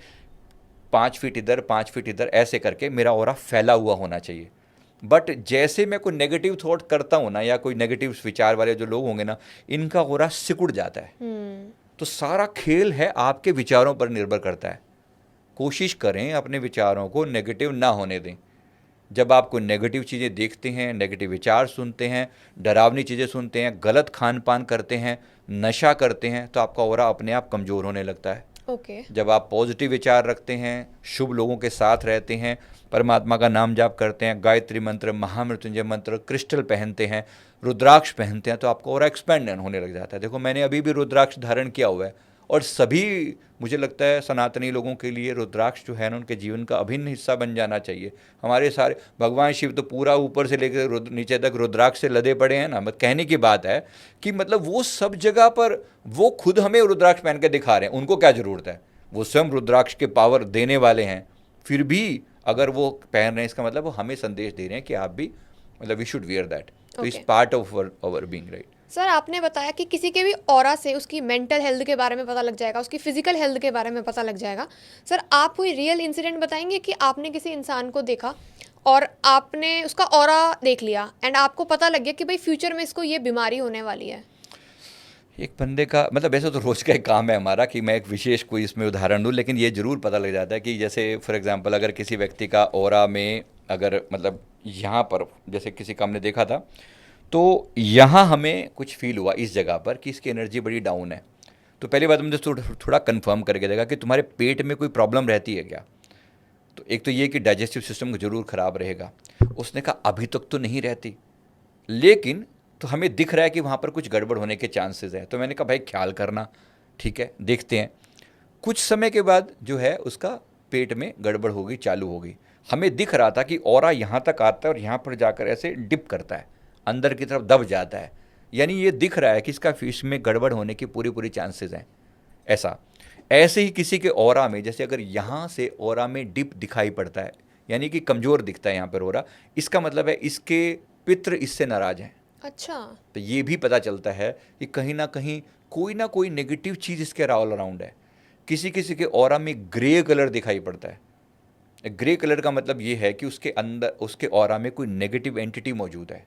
S2: 5 फीट इधर 5 फीट इधर ऐसे करके मेरा ऑरा फैला हुआ होना चाहिए। बट जैसे मैं कोई नेगेटिव थॉट करता हूँ ना, या कोई नेगेटिव विचार वाले जो लोग होंगे ना, इनका ऑरा सिकुड़ जाता है। तो सारा खेल है आपके विचारों पर निर्भर करता है। कोशिश करें अपने विचारों को नेगेटिव ना होने दें। जब आप कोई नेगेटिव चीज़ें देखते हैं, नेगेटिव विचार सुनते हैं, डरावनी चीज़ें सुनते हैं, गलत खान पान करते हैं, नशा करते हैं, तो आपका ऑरा अपने आप कमज़ोर होने लगता है।
S1: ओके।
S2: जब आप पॉजिटिव विचार रखते हैं, शुभ लोगों के साथ रहते हैं, परमात्मा का नाम जाप करते हैं, गायत्री मंत्र, महामृत्युंजय मंत्र, क्रिस्टल पहनते हैं, रुद्राक्ष पहनते हैं, तो आपका ऑरा एक्सपेंड होने लग जाता है। देखो मैंने अभी भी रुद्राक्ष धारण किया हुआ है, और सभी मुझे लगता है सनातनी लोगों के लिए रुद्राक्ष जो है ना, उनके जीवन का अभिन्न हिस्सा बन जाना चाहिए। हमारे सारे भगवान शिव तो पूरा ऊपर से लेकर नीचे तक रुद्राक्ष से लदे पड़े हैं ना। कहने की बात है कि मतलब वो सब जगह पर वो खुद हमें रुद्राक्ष पहन के दिखा रहे हैं, उनको क्या ज़रूरत है, वो स्वयं रुद्राक्ष के पावर देने वाले हैं। फिर भी अगर वो पहन रहे हैं, इसका मतलब वो हमें संदेश दे रहे हैं कि आप भी, मतलब वी शुड वियर दैट। तो it's part of our being, right.
S1: Sir आपने बताया कि किसी के भी ऑरा से उसकी मेंटल हेल्थ के बारे में पता लग जाएगा, उसकी फिजिकल हेल्थ के बारे में पता लग जाएगा। सर आप कोई रियल इंसिडेंट बताएंगे कि आपने किसी इंसान को देखा और आपने उसका ऑरा देख लिया एंड आपको पता लग गया कि भाई फ्यूचर में इसको ये बीमारी होने वाली है?
S2: एक बंदे का मतलब वैसे तो रोज़ का एक काम है हमारा कि मैं एक विशेष कोई इसमें उदाहरण दूँ, लेकिन ये ज़रूर पता लग जाता है कि जैसे फॉर एग्जांपल अगर किसी व्यक्ति का ऑरा में अगर मतलब यहाँ पर जैसे किसी का हमने देखा था, तो यहाँ हमें कुछ फील हुआ इस जगह पर कि इसकी एनर्जी बड़ी डाउन है। तो पहली बात मुझे थोड़ा कंफर्म करके देगा कि तुम्हारे पेट में कोई प्रॉब्लम रहती है क्या। तो एक तो ये कि डाइजेस्टिव सिस्टम ज़रूर ख़राब रहेगा। उसने कहा अभी तक तो नहीं रहती, लेकिन तो हमें दिख रहा है कि वहाँ पर कुछ गड़बड़ होने के चांसेस हैं। तो मैंने कहा भाई ख्याल करना, ठीक है देखते हैं। कुछ समय के बाद जो है उसका पेट में गड़बड़ होगी, चालू होगी। हमें दिख रहा था कि ऑरा यहाँ तक आता है और यहाँ पर जाकर ऐसे डिप करता है, अंदर की तरफ दब जाता है। यानी ये दिख रहा है कि इसका फिश में गड़बड़ होने की पूरी पूरी चांसेस हैं। ऐसे ही किसी के ऑरा में, जैसे अगर यहाँ से ऑरा में डिप दिखाई पड़ता है, यानी कि कमज़ोर दिखता है यहाँ पर ऑरा, इसका मतलब है इसके पितृ इससे नाराज़ हैं।
S1: अच्छा।
S2: तो ये भी पता चलता है कि कहीं ना कोई नेगेटिव चीज़ इसके ऑल अराउंड है। किसी किसी के ऑरा में ग्रे कलर दिखाई पड़ता है। ग्रे कलर का मतलब ये है कि उसके अंदर, उसके ऑरा में कोई नेगेटिव एंटिटी मौजूद है,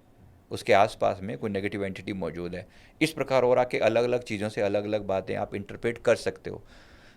S2: उसके आसपास में कोई नेगेटिव एंटिटी मौजूद है। इस प्रकार ऑरा के अलग अलग चीज़ों से अलग अलग बातें आप इंटरप्रेट कर सकते हो।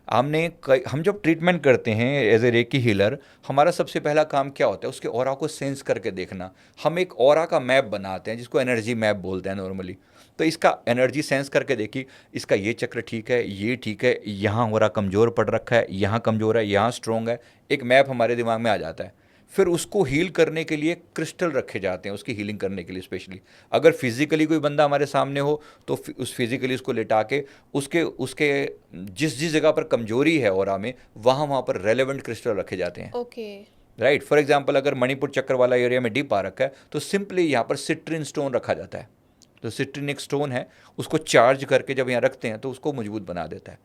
S2: हम जब ट्रीटमेंट करते हैं एज ए रेकी हीलर, हमारा सबसे पहला काम क्या होता है, उसके ऑरा को सेंस करके देखना। हम एक ऑरा का मैप बनाते हैं जिसको एनर्जी मैप बोलते हैं नॉर्मली। तो इसका एनर्जी सेंस करके देखी, इसका ये चक्र ठीक है, ये ठीक है, यहाँ ऑरा कमज़ोर पड़ रखा है, यहाँ कमज़ोर है, यहाँ स्ट्रॉन्ग है। एक मैप हमारे दिमाग में आ जाता है। फिर उसको हील करने के लिए क्रिस्टल रखे जाते हैं, उसकी हीलिंग करने के लिए स्पेशली। अगर फिजिकली कोई बंदा हमारे सामने हो तो उस फिजिकली उसको लेटा के उसके उसके जिस जिस जगह पर कमजोरी है ऑरा में, वहाँ पर रेलेवेंट क्रिस्टल रखे जाते हैं।
S1: ओके।
S2: राइट। फॉर एग्जांपल अगर मणिपुर चक्र वाला एरिया में डीप आ रखा है तो सिंपली यहाँ पर सिट्रिन स्टोन रखा जाता है। तो सिट्रिन एक स्टोन है, उसको चार्ज करके जब यहाँ रखते हैं तो उसको मजबूत बना देता है।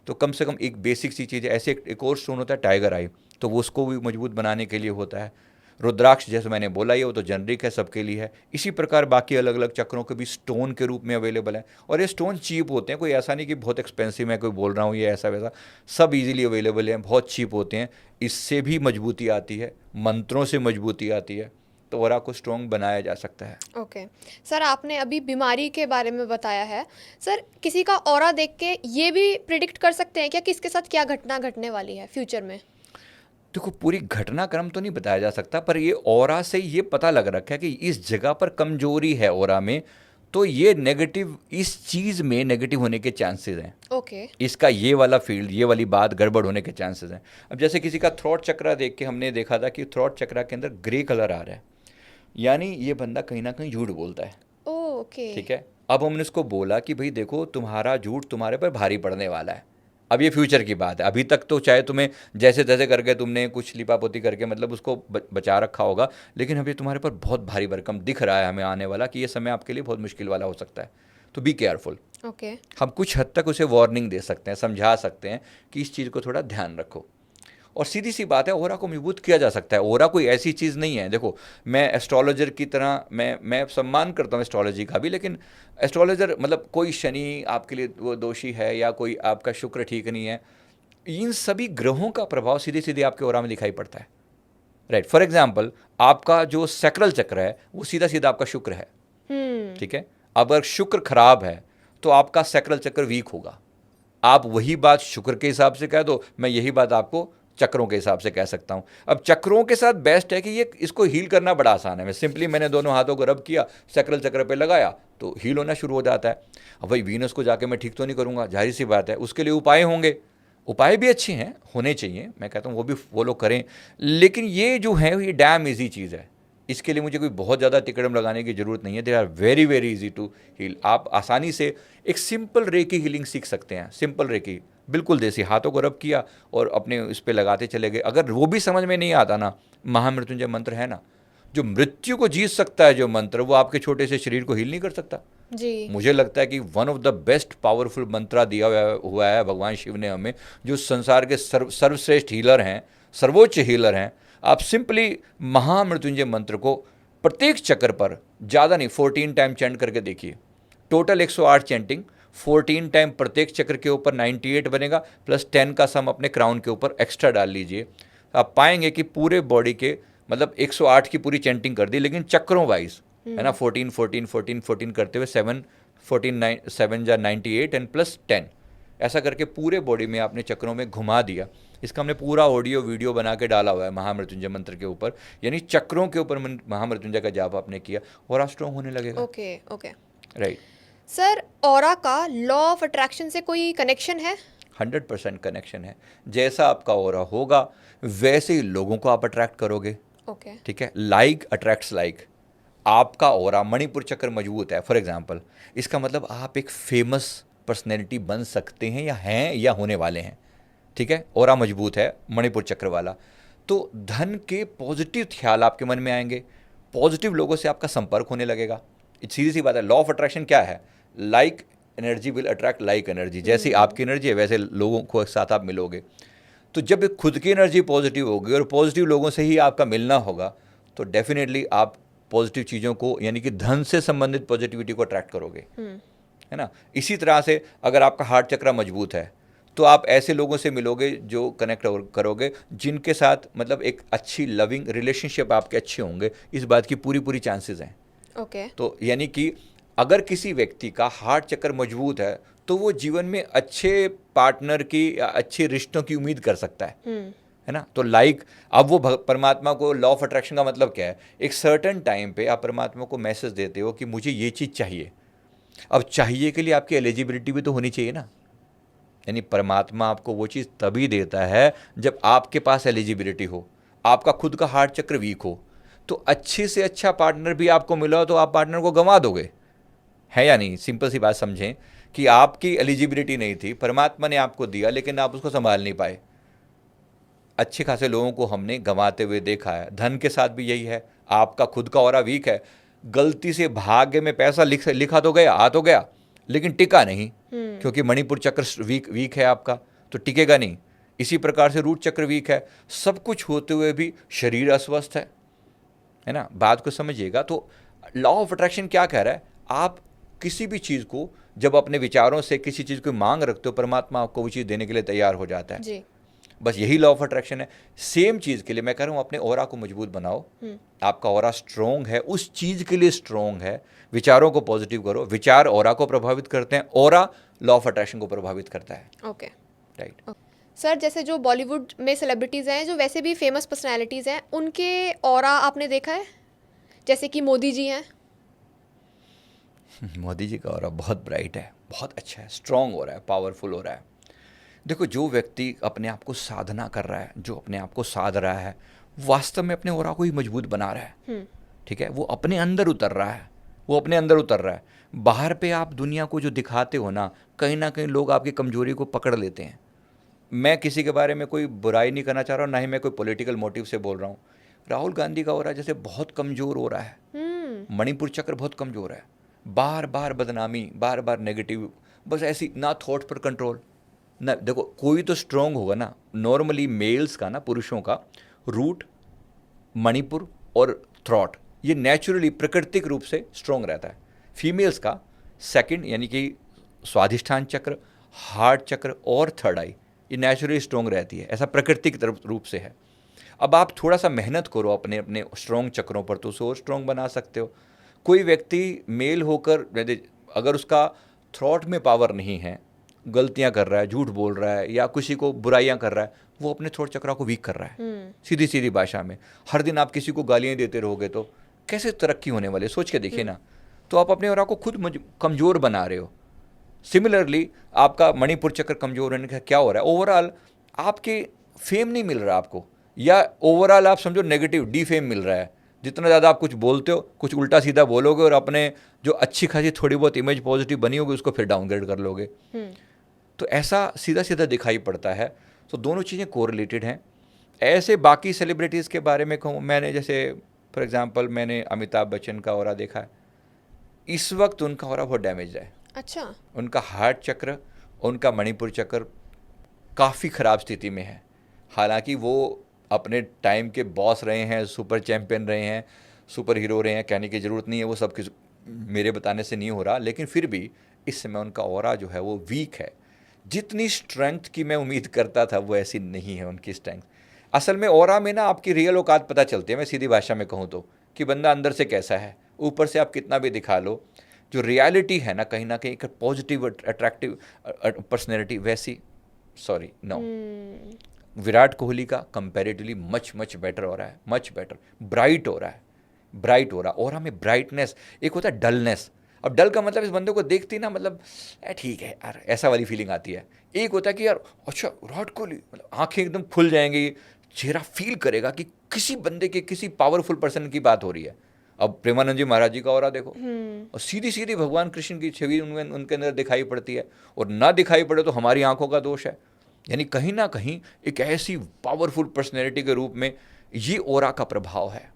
S2: तो कम से कम एक बेसिक सी चीज़ है। ऐसे एक और स्टोन होता है टाइगर आई, तो वो उसको भी मजबूत बनाने के लिए होता है। रुद्राक्ष जैसे मैंने बोला ये वो तो जनरिक है, सबके लिए है। इसी प्रकार बाकी अलग अलग चक्रों के भी स्टोन के रूप में अवेलेबल है, और ये स्टोन चीप होते हैं। कोई ऐसा नहीं कि बहुत एक्सपेंसिव है, कोई बोल रहा हूँ ये ऐसा वैसा, सब इजीली अवेलेबल हैं, बहुत चीप होते हैं। इससे भी मजबूती आती है, मंत्रों से मजबूती आती है, तो ऑरा को स्ट्रॉन्ग बनाया जा सकता है।
S1: ओके। सर आपने अभी बीमारी के बारे में बताया है। सर किसी का ऑरा देख के ये भी प्रिडिक्ट कर सकते हैं क्या कि इसके साथ क्या घटना घटने वाली है फ्यूचर में?
S2: देखो पूरी घटनाक्रम तो नहीं बताया जा सकता, पर ये ऑरा से ये पता लग रखा है कि इस जगह पर कमजोरी है ऑरा में, तो ये नेगेटिव, इस चीज़ में नेगेटिव होने के चांसेस हैं।
S1: ओके।
S2: इसका ये वाला फील्ड, ये वाली बात गड़बड़ होने के चांसेस हैं। अब जैसे किसी का थ्रोट चक्रा देख के हमने देखा था कि थ्रोट चक्रा के अंदर ग्रे कलर आ रहा है, यानी ये बंदा कहीं ना कहीं झूठ बोलता है।
S1: ओके।
S2: ठीक है, अब हमने उसको बोला कि भाई देखो, तुम्हारा झूठ तुम्हारे पर भारी पड़ने वाला है। अब ये फ्यूचर की बात है, अभी तक तो चाहे तुम्हें जैसे तैसे करके तुमने कुछ लिपापोती करके मतलब उसको बचा रखा होगा, लेकिन अभी तुम्हारे पर बहुत भारी भरकम दिख रहा है हमें आने वाला, कि ये समय आपके लिए बहुत मुश्किल वाला हो सकता है। तो बी केयरफुल।
S1: ओके।
S2: हम कुछ हद तक उसे वार्निंग दे सकते हैं, समझा सकते हैं कि इस चीज़ को थोड़ा ध्यान रखो। और सीधी सी बात है, ओरा को मजबूत किया जा सकता है। ओरा कोई ऐसी चीज़ नहीं है, देखो मैं एस्ट्रोलॉजर की तरह मैं सम्मान करता हूँ एस्ट्रोलॉजी का भी, लेकिन एस्ट्रोलॉजर मतलब कोई शनि आपके लिए वो दोषी है या कोई आपका शुक्र ठीक नहीं है, इन सभी ग्रहों का प्रभाव सीधे सीधे आपके ओरा में दिखाई पड़ता है। राइट, फॉर एग्जाम्पल आपका जो सैक्रल चक्र है वो सीधा सीधा आपका शुक्र है। ठीक है, अगर शुक्र खराब है तो आपका सैक्रल चक्र वीक होगा। आप वही बात शुक्र के हिसाब से कह दो, मैं यही बात आपको चक्रों के हिसाब से कह सकता हूं। अब चक्रों के साथ बेस्ट है कि ये इसको हील करना बड़ा आसान है। मैं सिंपली मैंने दोनों हाथों को रब किया, सैक्रल चक्र पे लगाया तो हील होना शुरू हो जाता है। अब भाई वीनस को जाके मैं ठीक तो नहीं करूंगा, जाहिर सी बात है, उसके लिए उपाय होंगे, उपाय भी अच्छे हैं, होने चाहिए, मैं कहता हूँ वो भी वो लोग करें। लेकिन ये जो है ये डैम ईजी चीज़ है, इसके लिए मुझे कोई बहुत ज़्यादा तिकड़म लगाने की ज़रूरत नहीं है। They are very very easy to heal. आप आसानी से एक सिंपल रेकी हीलिंग सीख सकते हैं। सिंपल रेकी, बिल्कुल देसी, हाथों को रब किया और अपने इस पे लगाते चले गए। अगर वो भी समझ में नहीं आता ना, महामृत्युंजय मंत्र है ना, जो मृत्यु को जीत सकता है जो मंत्र, वो आपके छोटे से शरीर को हील नहीं कर सकता।
S1: जी।
S2: मुझे लगता है कि one of the best powerful mantra दिया हुआ है भगवान शिव ने हमें, जो संसार के सर्वश्रेष्ठ हीलर हैं, सर्वोच्च हीलर हैं। आप सिंपली महामृत्युंजय मंत्र को प्रत्येक चक्र पर ज़्यादा नहीं 14 टाइम चैंट करके देखिए। टोटल 108 चैंटिंग, 14 टाइम प्रत्येक चक्र के ऊपर 98 बनेगा, प्लस 10 का सम अपने क्राउन के ऊपर एक्स्ट्रा डाल लीजिए। आप पाएंगे कि पूरे बॉडी के मतलब 108 की पूरी चैंटिंग कर दी, लेकिन चक्रों वाइज है ना, 14 14 14 14 करते हुए 7 14 9 7 जा 98 एंड प्लस 10, ऐसा करके पूरे बॉडी में आपने चक्रों में घुमा दिया। इसका हमने पूरा ऑडियो वीडियो बना के डाला हुआ है महामृत्युंजय मंत्र के ऊपर, यानी चक्रों के ऊपर महामृत्युंजय का जाप आपने किया और स्ट्रॉन्ग होने लगेगा।
S1: Okay. Okay
S2: right.
S1: Sir, aura का लॉ ऑफ अट्रैक्शन से कोई कनेक्शन है?
S2: 100% कनेक्शन है। जैसा आपका ऑरा होगा वैसे ही लोगों को आप अट्रैक्ट करोगे।
S1: ओके।
S2: ठीक है, लाइक अट्रैक्ट्स लाइक। आपका ऑरा मणिपुर चक्र मजबूत है फॉर एग्जांपल, इसका मतलब आप एक फेमस पर्सनैलिटी बन सकते हैं या हैं या होने वाले हैं। ठीक है, ऑरा मजबूत है मणिपुर चक्र वाला, तो धन के पॉजिटिव ख्याल आपके मन में आएंगे, पॉजिटिव लोगों से आपका संपर्क होने लगेगा। सीधी सी बात है, लॉ ऑफ अट्रैक्शन क्या है? Like energy will attract like energy. जैसी आपकी एनर्जी है वैसे लोगों को साथ आप मिलोगे। तो जब खुद की एनर्जी पॉजिटिव होगी और पॉजिटिव लोगों से ही आपका मिलना होगा, तो डेफिनेटली आप पॉजिटिव चीज़ों को, यानी कि धन से संबंधित पॉजिटिविटी को अट्रैक्ट करोगे, है ना। इसी तरह से अगर आपका हार्ट चक्र मजबूत है तो आप ऐसे लोगों से मिलोगे जो कनेक्ट करोगे, जिनके साथ मतलब एक अच्छी लविंग रिलेशनशिप आपके अच्छे होंगे। इस बात की पूरी पूरी चांसेस हैं।
S1: ओके।
S2: तो यानी कि अगर किसी व्यक्ति का हार्ट चक्र मजबूत है तो वो जीवन में अच्छे पार्टनर की या अच्छे रिश्तों की उम्मीद कर सकता है ना। तो लाइक अब वो परमात्मा को, लॉ ऑफ अट्रैक्शन का मतलब क्या है? एक सर्टेन टाइम पे आप परमात्मा को मैसेज देते हो कि मुझे ये चीज़ चाहिए। अब चाहिए के लिए आपकी एलिजिबिलिटी भी तो होनी चाहिए ना, यानी परमात्मा आपको वो चीज़ तभी देता है जब आपके पास एलिजिबिलिटी हो, आपका खुद का हार्ट चक्र वीक हो। तो अच्छे से अच्छा पार्टनर भी आपको मिला तो आप पार्टनर को गंवा दोगे, है या नहीं? सिंपल सी बात समझें कि आपकी एलिजिबिलिटी नहीं थी, परमात्मा ने आपको दिया लेकिन आप उसको संभाल नहीं पाए। अच्छे खासे लोगों को हमने गंवाते हुए देखा है। धन के साथ भी यही है, आपका खुद का ऑरा वीक है, गलती से भाग्य में पैसा लिखा तो गया, आ तो गया, लेकिन टिका नहीं, क्योंकि मणिपुर चक्र वीक है आपका, तो टिकेगा नहीं। इसी प्रकार से रूट चक्र वीक है, सब कुछ होते हुए भी शरीर अस्वस्थ है ना। बात को समझिएगा। तो लॉ ऑफ अट्रैक्शन क्या कह रहा है? आप किसी भी चीज़ को जब अपने विचारों से किसी चीज़ की मांग रखते हो, परमात्मा आपको वो चीज़ देने के लिए तैयार हो जाता है
S1: जी।
S2: बस यही लॉ ऑफ अट्रैक्शन है। सेम चीज़ के लिए मैं कह रहा हूँ अपने ऑरा को मजबूत बनाओ। आपका ऑरा स्ट्रोंग है, उस चीज़ के लिए स्ट्रोंग है, विचारों को पॉजिटिव करो। विचार ऑरा को प्रभावित करते हैं, ऑरा लॉ ऑफ अट्रैक्शन को प्रभावित करता है।
S1: ओके।
S2: राइट।
S1: सर, जैसे जो बॉलीवुड में सेलिब्रिटीज़ हैं, जो वैसे भी फेमस पर्सनालिटीज़ हैं, उनके ऑरा आपने देखा है? जैसे कि मोदी जी हैं।
S2: मोदी जी का ऑरा बहुत ब्राइट है, बहुत अच्छा है, स्ट्रांग हो रहा है, पावरफुल हो रहा है। देखो, जो व्यक्ति अपने आप को साधना कर रहा है, जो अपने आप को साध रहा है, वास्तव में अपने ऑरा को ही मजबूत बना रहा है। ठीक है, वो अपने अंदर उतर रहा है, वो अपने अंदर उतर रहा है। बाहर पे आप दुनिया को जो दिखाते हो ना कहीं लोग आपकी कमजोरी को पकड़ लेते हैं। मैं किसी के बारे में कोई बुराई नहीं करना चाह रहा हूँ, ना ही मैं कोई पॉलिटिकल मोटिव से बोल रहा हूँ। राहुल गांधी का ऑरा जैसे बहुत कमज़ोर हो रहा है, मणिपुर चक्र बहुत कमज़ोर है, बार बार बदनामी, बार बार नेगेटिव, बस ऐसी ना थॉट पर कंट्रोल ना। देखो, कोई तो स्ट्रांग होगा ना, नॉर्मली मेल्स का ना, पुरुषों का रूट, मणिपुर और थ्रॉट, ये नेचुरली प्राकृतिक रूप से स्ट्रांग रहता है। फीमेल्स का सेकंड यानी कि स्वाधिष्ठान चक्र, हार्ट चक्र और थर्ड आई, ये नेचुरली स्ट्रांग रहती है, ऐसा प्राकृतिक रूप से है। अब आप थोड़ा सा मेहनत करो अपने अपने स्ट्रांग चक्रों पर, तो उसे और स्ट्रांग बना सकते हो। कोई व्यक्ति मेल होकर अगर उसका थ्रॉट में पावर नहीं है, गलतियां कर रहा है, झूठ बोल रहा है या किसी को बुराइयां कर रहा है, वो अपने थ्रॉट चक्र को वीक कर रहा है। सीधी सीधी भाषा में हर दिन आप किसी को गालियां देते रहोगे तो कैसे तरक्की होने वाली है, सोच के देखिए ना। तो आप अपने ऑरा को खुद कमज़ोर बना रहे हो। सिमिलरली आपका मणिपुर चक्र कमज़ोर होने का क्या हो रहा है, ओवरऑल आपके फेम नहीं मिल रहा आपको, या ओवरऑल आप समझो नेगेटिव डी फेम मिल रहा है। जितना ज़्यादा आप कुछ बोलते हो, कुछ उल्टा सीधा बोलोगे और अपने जो अच्छी खासी थोड़ी बहुत इमेज पॉजिटिव बनी होगी उसको फिर डाउनग्रेड कर लोगे। तो ऐसा सीधा सीधा दिखाई पड़ता है। तो दोनों चीज़ें कोरिलेटेड हैं। ऐसे बाकी सेलिब्रिटीज़ के बारे में कहूँ, मैंने जैसे फॉर एग्जांपल मैंने अमिताभ बच्चन का ऑरा देखा है, इस वक्त उनका ऑरा बहुत डैमेज है।
S1: अच्छा।
S2: उनका हार्ट चक्र, उनका मणिपुर चक्र काफ़ी ख़राब स्थिति में है। हालांकि वो अपने टाइम के बॉस रहे हैं, सुपर चैम्पियन रहे हैं, सुपर हीरो रहे हैं, कहने की ज़रूरत नहीं है, वो सब मेरे बताने से नहीं हो रहा, लेकिन फिर भी इस समय उनका ऑरा जो है वो वीक है। जितनी स्ट्रेंथ की मैं उम्मीद करता था वो ऐसी नहीं है उनकी स्ट्रेंथ। असल में ऑरा में ना आपकी रियल औकात पता चलती है, मैं सीधी भाषा में कहूँ तो, कि बंदा अंदर से कैसा है। ऊपर से आप कितना भी दिखा लो, जो रियलिटी है ना कहीं एक पॉजिटिव अट्रैक्टिव पर्सनैलिटी वैसी, सॉरी नो, विराट कोहली का कंपैरेटिवली मच मच बेटर हो रहा है, मच बेटर, ब्राइट हो रहा है, ब्राइट हो रहा है। और हमें ब्राइटनेस, एक होता है डलनेस। अब डल का मतलब इस बंदे को देखती ना, मतलब ठीक है यार, ऐसा वाली फीलिंग आती है। एक होता है कि यार अच्छा विराट कोहली, मतलब आंखें एकदम खुल जाएंगी, चेहरा फील करेगा कि किसी बंदे के, किसी पावरफुल पर्सन की बात हो रही है। अब प्रेमानंद जी महाराज जी का ऑरा देखो, और सीधी सीधी भगवान कृष्ण की छवि उनके अंदर दिखाई पड़ती है, और ना दिखाई पड़े तो हमारी आंखों का दोष है। यानी कहीं ना कहीं एक ऐसी पावरफुल पर्सनैलिटी के रूप में ये ऑरा का प्रभाव है,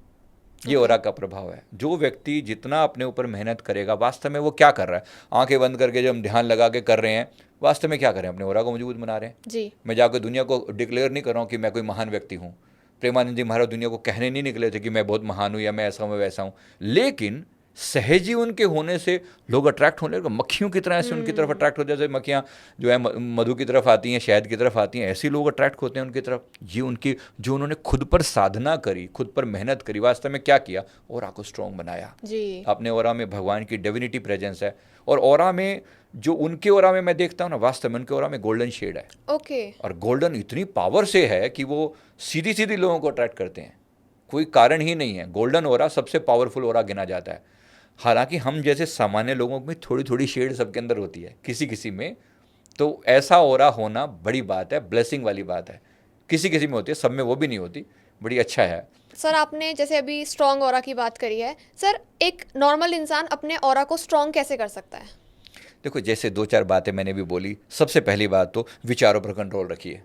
S2: ये ऑरा का प्रभाव है। जो व्यक्ति जितना अपने ऊपर मेहनत करेगा, वास्तव में वो क्या कर रहा है, आंखें बंद करके जब हम ध्यान लगा के कर रहे हैं, वास्तव में क्या कर रहे हैं, अपने ऑरा को मजबूत बना रहे हैं
S1: जी।
S2: मैं जाकर दुनिया को डिक्लेयर नहीं कर रहा हूँ कि मैं कोई महान व्यक्ति हूँ। प्रेमानंद जी महाराज दुनिया को कहने नहीं निकले थे कि मैं बहुत महान हूँ या मैं ऐसा हूँ, मैं वैसा हूँ, लेकिन सहज ही उनके होने से लोग अट्रैक्ट होने लगे, मक्खियों की तरह ऐसे उनकी तरफ अट्रैक्ट होते हैं। जैसे मक्खियाँ जो है मधु की तरफ आती हैं, शहद की तरफ आती हैं, ऐसे लोग अट्रैक्ट होते हैं उनकी तरफ। ये उनकी जो उन्होंने खुद पर साधना करी, खुद पर मेहनत करी, वास्तव में क्या किया, ऑरा को स्ट्रॉन्ग बनाया
S1: जी।
S2: अपने ऑरा में भगवान की डिविनिटी प्रेजेंस है। और ऑरा में जो उनके ऑरा में मैं देखता हूँ ना, वास्तव में उनके ऑरा में गोल्डन शेड है।
S1: ओके।
S2: और गोल्डन इतनी पावर से है कि वो सीधी सीधी लोगों को अट्रैक्ट करते हैं, कोई कारण ही नहीं है। गोल्डन ऑरा सबसे पावरफुल ऑरा गिना जाता है। हालांकि हम जैसे सामान्य लोगों में थोड़ी थोड़ी शेड सबके अंदर होती है, किसी किसी में, तो ऐसा ऑरा होना बड़ी बात है, ब्लेसिंग वाली बात है। किसी किसी में होती है, सब में वो भी नहीं होती, बड़ी अच्छा है।
S1: सर आपने जैसे अभी स्ट्रॉन्ग ऑरा की बात करी है, सर एक नॉर्मल इंसान अपने ऑरा को स्ट्रॉन्ग कैसे कर सकता है?
S2: देखो, जैसे दो चार बातें मैंने भी बोली। सबसे पहली बात तो विचारों पर कंट्रोल रखिए।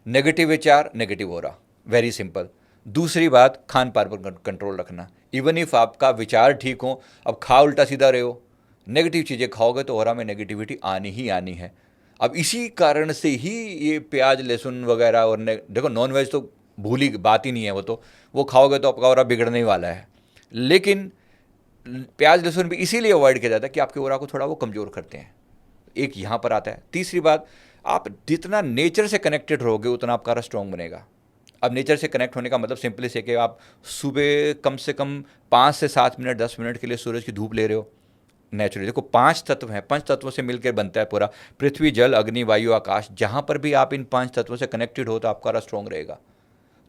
S2: नेगेटिव विचार, नेगेटिव ऑरा, वेरी सिंपल। दूसरी बात, खान पान पर कंट्रोल रखना। इवन इफ आपका विचार ठीक हो, अब खा उल्टा सीधा रहे हो, नेगेटिव चीज़ें खाओगे तो ऑरा में नेगेटिविटी आनी ही आनी है। अब इसी कारण से ही ये प्याज लहसुन वगैरह, और देखो नॉन वेज तो भूल ही बात ही नहीं है, वो खाओगे तो आपका ऑरा बिगड़ने ही वाला है। लेकिन प्याज लहसुन भी इसीलिए अवॉइड किया जाता है कि आपके ऑरा को थोड़ा वो कमज़ोर करते हैं। एक यहाँ पर आता है। तीसरी बात, आप जितना नेचर से कनेक्टेड रहोगे उतना आपका ऑरा स्ट्रॉन्ग बनेगा। अब नेचर से कनेक्ट होने का मतलब सिंपली से कि आप सुबह कम से कम 5 से 7 मिनट 10 मिनट के लिए सूरज की धूप ले रहे हो। नेचुरली देखो 5 तत्व हैं, 5 तत्वों से मिलकर बनता है पूरा पृथ्वी, जल, अग्नि, वायु, आकाश। जहाँ पर भी आप इन 5 तत्वों से कनेक्टेड हो तो आपका ऑरा स्ट्रॉन्ग रहेगा।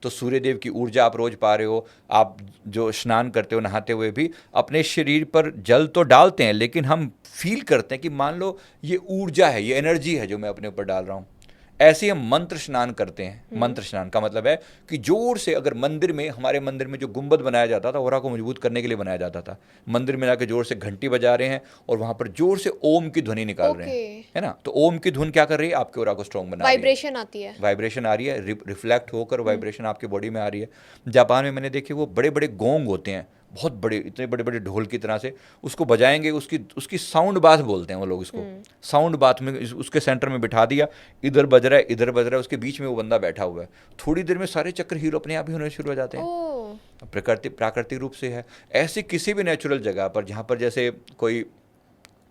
S2: तो सूर्य देव की ऊर्जा आप रोज पा रहे हो। आप जो स्नान करते हो नहाते हुए भी अपने शरीर पर जल तो डालते हैं, लेकिन हम फील करते हैं कि मान लो ये ऊर्जा है, ये एनर्जी है जो मैं अपने ऊपर डाल रहा हूँ। ऐसे ही हम मंत्र स्नान करते हैं। मंत्र स्नान का मतलब है कि जोर से, अगर मंदिर में, हमारे मंदिर में जो गुंबद बनाया जाता था, ऑरा को मजबूत करने के लिए बनाया जाता था, मंदिर में जाकर जोर से घंटी बजा रहे हैं और वहां पर जोर से ओम की ध्वनि निकाल रहे हैं, है ना। तो ओम की धुन क्या कर रही है, आपके ऑरा को स्ट्रॉन्ग बना रही है।
S1: वाइब्रेशन आती है,
S2: वाइब्रेशन आ रही है, रिफ्लेक्ट होकर वाइब्रेशन आपकी बॉडी में आ रही है। जापान में मैंने देखे वो बड़े बड़े गोंग होते हैं, बहुत बड़े, इतने बड़े बड़े ढोल की तरह से, उसको बजाएंगे, उसकी उसकी साउंड बाथ बोलते हैं वो लोग इसको। साउंड बाथ में उसके सेंटर में बिठा दिया, इधर बज रहा है, इधर बज रहा है, उसके बीच में वो बंदा बैठा हुआ है। थोड़ी देर में सारे चक्र हीरो अपने आप ही होने शुरू हो जाते हैं। प्राकृतिक रूप से है। ऐसी किसी भी नेचुरल जगह पर जहाँ पर जैसे कोई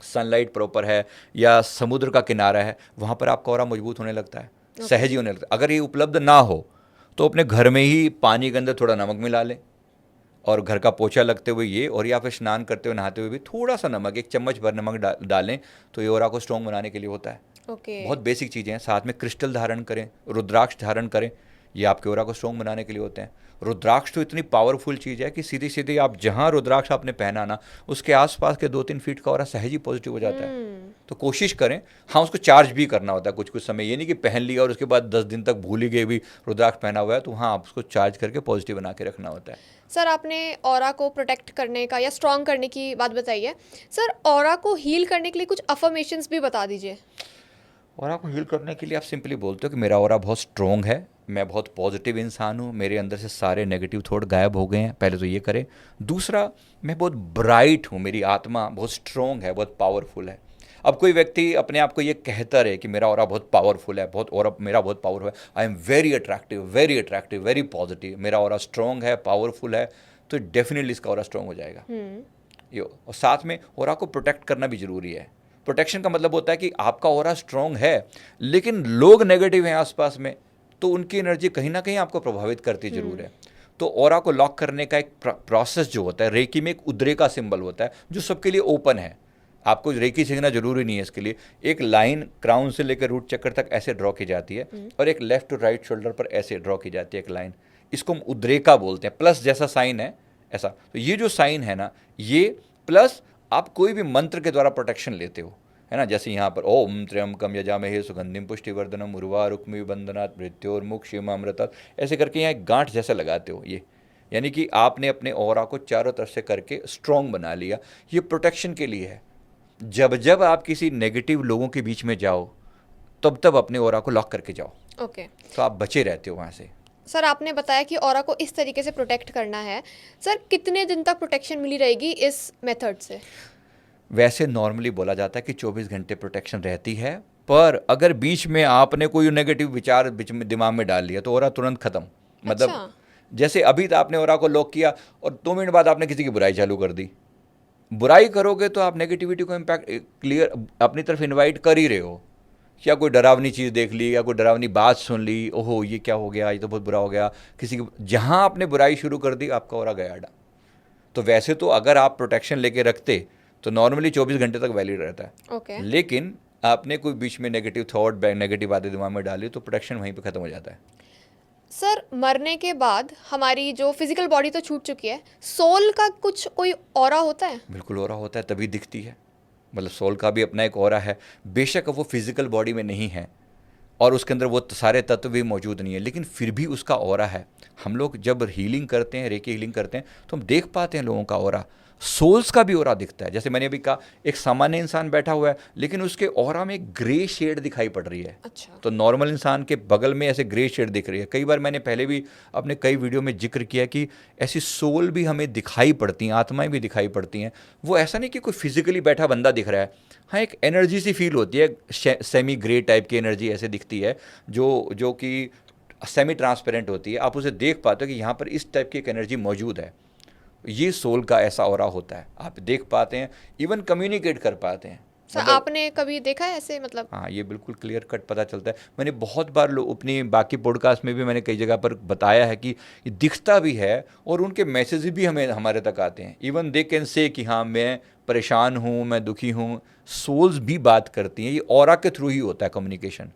S2: सनलाइट प्रॉपर है या समुद्र का किनारा है, वहाँ पर आपका ऑरा मजबूत होने लगता है, सहज ही होने लगता है। अगर ये उपलब्ध ना हो तो अपने घर में ही पानी के अंदर थोड़ा नमक मिला लें और घर का पोछा लगते हुए ये, और या फिर स्नान करते हुए नहाते हुए भी थोड़ा सा नमक, 1 चम्मच भर नमक डालें, तो ये ऑरा को स्ट्रॉन्ग बनाने के लिए होता है। बहुत बेसिक चीज़ें हैं। साथ में क्रिस्टल धारण करें, रुद्राक्ष धारण करें, ये आपके ऑरा को स्ट्रॉन्ग बनाने के लिए होते हैं। रुद्राक्ष तो इतनी पावरफुल चीज़ है कि सीधी सीधी आप जहाँ रुद्राक्ष आपने पहना ना, उसके आसपास के 2-3 फीट का ऑरा सहज ही पॉजिटिव हो जाता है। तो कोशिश करें। हाँ, उसको चार्ज भी करना होता है कुछ कुछ समय, ये नहीं कि पहन लिया और उसके बाद 10 दिन तक भूल ही गए भी रुद्राक्ष पहना हुआ है, तो हाँ, आप उसको चार्ज करके पॉजिटिव बना के रखना होता है।
S1: सर आपने ऑरा को प्रोटेक्ट करने का या स्ट्रॉन्ग करने की बात बताई है, सर ऑरा को हील करने के लिए कुछ अफर्मेशंस भी बता दीजिए।
S2: ऑरा को हील करने के लिए आप सिंपली बोलते हो कि मेरा ऑरा बहुत स्ट्रॉन्ग है, मैं बहुत पॉजिटिव इंसान हूँ, मेरे अंदर से सारे नेगेटिव थॉट गायब हो गए हैं। पहले तो ये करें। दूसरा, मैं बहुत ब्राइट हूँ, मेरी आत्मा बहुत स्ट्रॉन्ग है, बहुत पावरफुल है। अब कोई व्यक्ति अपने आप को ये कहता रहे कि मेरा ऑरा बहुत पावरफुल है, बहुत ऑरा मेरा बहुत पावरफुल है, I am very attractive, very attractive, very positive, मेरा ऑरा स्ट्रॉन्ग है, पावरफुल है, तो डेफिनेटली इसका ऑरा स्ट्रॉन्ग हो जाएगा। ये, और साथ में ऑरा को प्रोटेक्ट करना भी जरूरी है। प्रोटेक्शन का मतलब होता है कि आपका ऑरा स्ट्रॉन्ग है, लेकिन लोग नेगेटिव हैं आसपास में, तो उनकी एनर्जी कहीं ना कहीं आपको प्रभावित करती जरूर है। तो ऑरा को लॉक करने का एक प्रोसेस जो होता है, रेकी में एक उद्रे का सिंबल होता है जो सबके लिए ओपन है। आपको रेकी सीखना जरूरी नहीं है इसके लिए। एक लाइन क्राउन से लेकर रूट चक्कर तक ऐसे ड्रॉ की जाती है और एक लेफ्ट टू राइट शोल्डर पर ऐसे ड्रॉ की जाती है एक लाइन। इसको हम उद्रेका बोलते हैं, प्लस जैसा साइन है ऐसा। तो ये जो साइन है ना, ये प्लस आप कोई भी मंत्र के द्वारा प्रोटेक्शन लेते हो, है ना। जैसे यहाँ पर ओम त्र्यंबकम यजामहे सुगंधिम पुष्टिवर्धनम उर्वारुक्मिव बंधनात् मृत्योर्मुक्षीमामृतात्, ऐसे करके यहाँ एक गांठ जैसा लगाते हो। ये यानी कि आपने अपने ऑरा को चारों तरफ से करके स्ट्रॉन्ग बना लिया। ये प्रोटेक्शन के लिए है। जब जब आप किसी नेगेटिव लोगों के बीच में जाओ, तब तब अपने ऑरा को लॉक करके जाओ। तो आप बचे रहते हो वहाँ से।
S1: सर आपने बताया कि ऑरा को इस तरीके से प्रोटेक्ट करना है। सर कितने दिन तक प्रोटेक्शन मिली रहेगी इस मेथड से?
S2: वैसे नॉर्मली बोला जाता है कि 24 घंटे प्रोटेक्शन रहती है, पर अगर बीच में आपने कोई नेगेटिव विचार बीच में दिमाग में डाल लिया तो ऑरा तुरंत खत्म। मतलब जैसे अभी तो आपने ऑरा को लॉक किया और 2 मिनट बाद आपने किसी की बुराई चालू कर दी। बुराई करोगे तो आप नेगेटिविटी को इम्पैक्ट क्लियर अपनी तरफ इनवाइट कर ही रहे हो। या कोई डरावनी चीज़ देख ली या कोई डरावनी बात सुन ली, ओहो ये क्या हो गया, ये तो बहुत बुरा हो गया, किसी की जहाँ आपने बुराई शुरू कर दी आपका ऑरा गया डा। तो वैसे तो अगर आप प्रोटेक्शन लेके रखते तो नॉर्मली 24 घंटे तक वैलिड रहता है। लेकिन आपने कोई बीच में नेगेटिव थॉट, नेगेटिव बातें दिमाग में डाली तो प्रोटेक्शन वहीं पे खत्म हो जाता है।
S1: सर मरने के बाद हमारी जो फिजिकल बॉडी तो छूट चुकी है, सोल का कुछ कोई ऑरा होता है?
S2: बिल्कुल ऑरा होता है, तभी दिखती है। मतलब सोल का भी अपना एक ऑरा है। बेशक वो फिजिकल बॉडी में नहीं है और उसके अंदर वो सारे तत्व भी मौजूद नहीं है, लेकिन फिर भी उसका ऑरा है। हम लोग जब हीलिंग करते हैं, रेकी हीलिंग करते हैं, तो हम देख पाते हैं लोगों का ऑरा। सोल्स का भी ऑरा दिखता है। जैसे मैंने अभी कहा, एक सामान्य इंसान बैठा हुआ है लेकिन उसके ऑरा में ग्रे शेड दिखाई पड़ रही है।
S1: अच्छा।
S2: तो नॉर्मल इंसान के बगल में ऐसे ग्रे शेड दिख रही है। कई बार मैंने पहले भी अपने कई वीडियो में जिक्र किया कि ऐसी सोल भी हमें दिखाई पड़ती हैं, आत्माएं भी दिखाई पड़ती हैं। वो ऐसा नहीं कि कोई फिजिकली बैठा बंदा दिख रहा है, हाँ एक एनर्जी सी फील होती है, सेमी ग्रे टाइप की एनर्जी ऐसे दिखती है जो कि सेमी ट्रांसपेरेंट होती है। आप उसे देख पाते हो कि यहाँ पर इस टाइप की एक एनर्जी मौजूद है। ये सोल का ऐसा ऑरा होता है, आप देख पाते हैं, इवन कम्युनिकेट कर पाते हैं।
S1: सर आपने कभी देखा है ऐसे? मतलब
S2: हाँ, ये बिल्कुल क्लियर कट पता चलता है। मैंने बहुत बार अपनी बाकी पॉडकास्ट में भी मैंने कई जगह पर बताया है कि ये दिखता भी है और उनके मैसेज भी हमारे तक आते हैं। इवन दे कैन से कि हाँ मैं परेशान हूँ, मैं दुखी हूँ। सोल्स भी बात करती हैं, ये ऑरा के थ्रू ही होता है कम्युनिकेशन।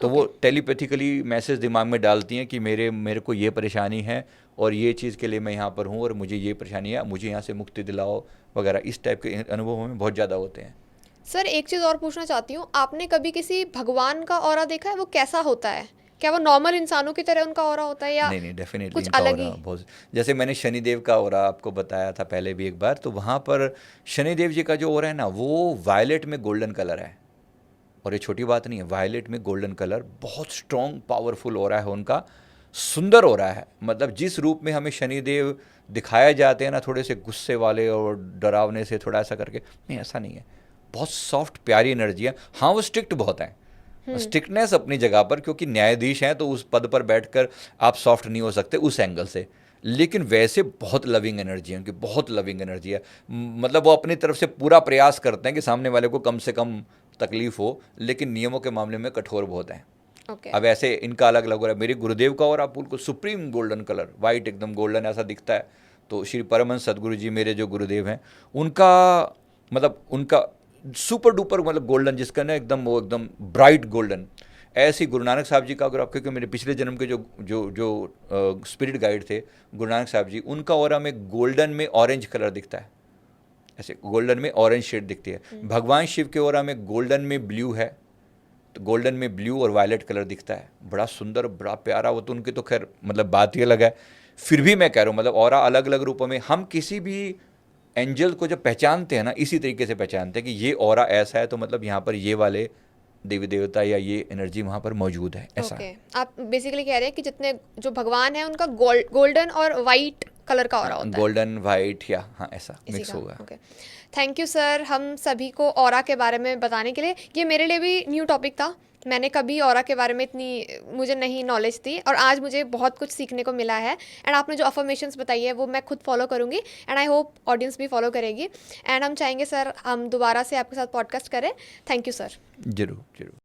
S2: तो वो टेलीपैथिकली मैसेज दिमाग में डालती हैं कि मेरे को ये परेशानी है और ये चीज़ के लिए मैं यहाँ पर हूँ और मुझे ये परेशानी है, मुझे यहाँ से मुक्ति दिलाओ वगैरह। इस टाइप के अनुभव हमें बहुत ज़्यादा होते हैं।
S1: सर एक चीज़ और पूछना चाहती हूँ, आपने कभी किसी भगवान का ऑरा देखा है? वो कैसा होता है? क्या वो नॉर्मल इंसानों की तरह उनका ऑरा होता है या
S2: नहीं नहीं, डेफिनेटली
S1: कुछ
S2: इनका
S1: अलग
S2: ऑरा
S1: ही?
S2: बहुत, जैसे मैंने शनिदेव का ऑरा आपको बताया था पहले भी एक बार, तो वहाँ पर शनिदेव जी का जो ऑरा है ना, वो वायलेट में गोल्डन कलर है। और ये छोटी बात नहीं है, वायलेट में गोल्डन कलर बहुत स्ट्रॉन्ग पावरफुल हो रहा है उनका, सुंदर हो रहा है। मतलब जिस रूप में हमें शनिदेव दिखाए जाते हैं ना, थोड़े से गुस्से वाले और डरावने से, थोड़ा ऐसा करके, नहीं ऐसा नहीं है। बहुत सॉफ्ट प्यारी एनर्जी है। हाँ वो स्ट्रिक्ट बहुत है, स्ट्रिक्टनेस अपनी जगह पर, क्योंकि न्यायाधीश हैं तो उस पद पर बैठकर आप सॉफ्ट नहीं हो सकते उस एंगल से। लेकिन वैसे बहुत लविंग एनर्जी है उनकी, बहुत लविंग एनर्जी है। मतलब वो अपनी तरफ से पूरा प्रयास करते हैं कि सामने वाले को कम से कम तकलीफ हो, लेकिन नियमों के मामले में कठोर बहुत हैं।
S1: ओके।
S2: अब ऐसे इनका अलग अलग हो रहा है। मेरे गुरुदेव का और आप बिल्कुल सुप्रीम गोल्डन कलर, वाइट एकदम गोल्डन ऐसा दिखता है। तो श्री परमहंस सदगुरु जी मेरे जो गुरुदेव हैं, उनका मतलब उनका सुपर डुपर मतलब गोल्डन, जिसका ना एकदम वो एकदम ब्राइट गोल्डन। ऐसे ही गुरु नानक साहब जी का अगर आप, क्योंकि मेरे पिछले जन्म के जो जो जो स्पिरिट गाइड थे गुरु नानक साहब जी, उनका ऑरा में गोल्डन में ऑरेंज कलर दिखता है, ऐसे गोल्डन में ऑरेंज शेड दिखती है। भगवान शिव के ऑरा में गोल्डन में ब्लू है, तो गोल्डन में ब्लू और वायलेट कलर दिखता है, बड़ा सुंदर बड़ा प्यारा। वो तो उनकी तो खैर मतलब बात ही अलग है। फिर भी मैं कह रहा हूँ मतलब ऑरा अलग अलग रूपों में, हम किसी भी एंजल को जब पहचानते हैं ना, इसी तरीके से पहचानते हैं कि ये ऑरा ऐसा है, तो मतलब यहाँ पर ये वाले देवी देवता या ये एनर्जी वहाँ पर मौजूद है, ऐसा।
S1: ओके, आप बेसिकली कह रहे हैं कि जितने जो भगवान है उनका गोल्डन और वाइट कलर का ऑरा होता है
S2: गोल्डन वाइट या हाँ ऐसा
S1: इसी
S2: मिक्स
S1: का।
S2: होगा।
S1: ओके, थैंक यू सर हम सभी को ऑरा के बारे में बताने के लिए। ये मेरे लिए भी न्यू टॉपिक था, मैंने कभी ऑरा के बारे में इतनी मुझे नहीं नॉलेज थी, और आज मुझे बहुत कुछ सीखने को मिला है। एंड आपने जो अफर्मेशंस बताई है वो मैं खुद फॉलो करूँगी, एंड आई होप ऑडियंस भी फॉलो करेगी। एंड हम चाहेंगे सर हम दोबारा से आपके साथ पॉडकास्ट करें। Thank you sir.
S2: जरूर जरूर।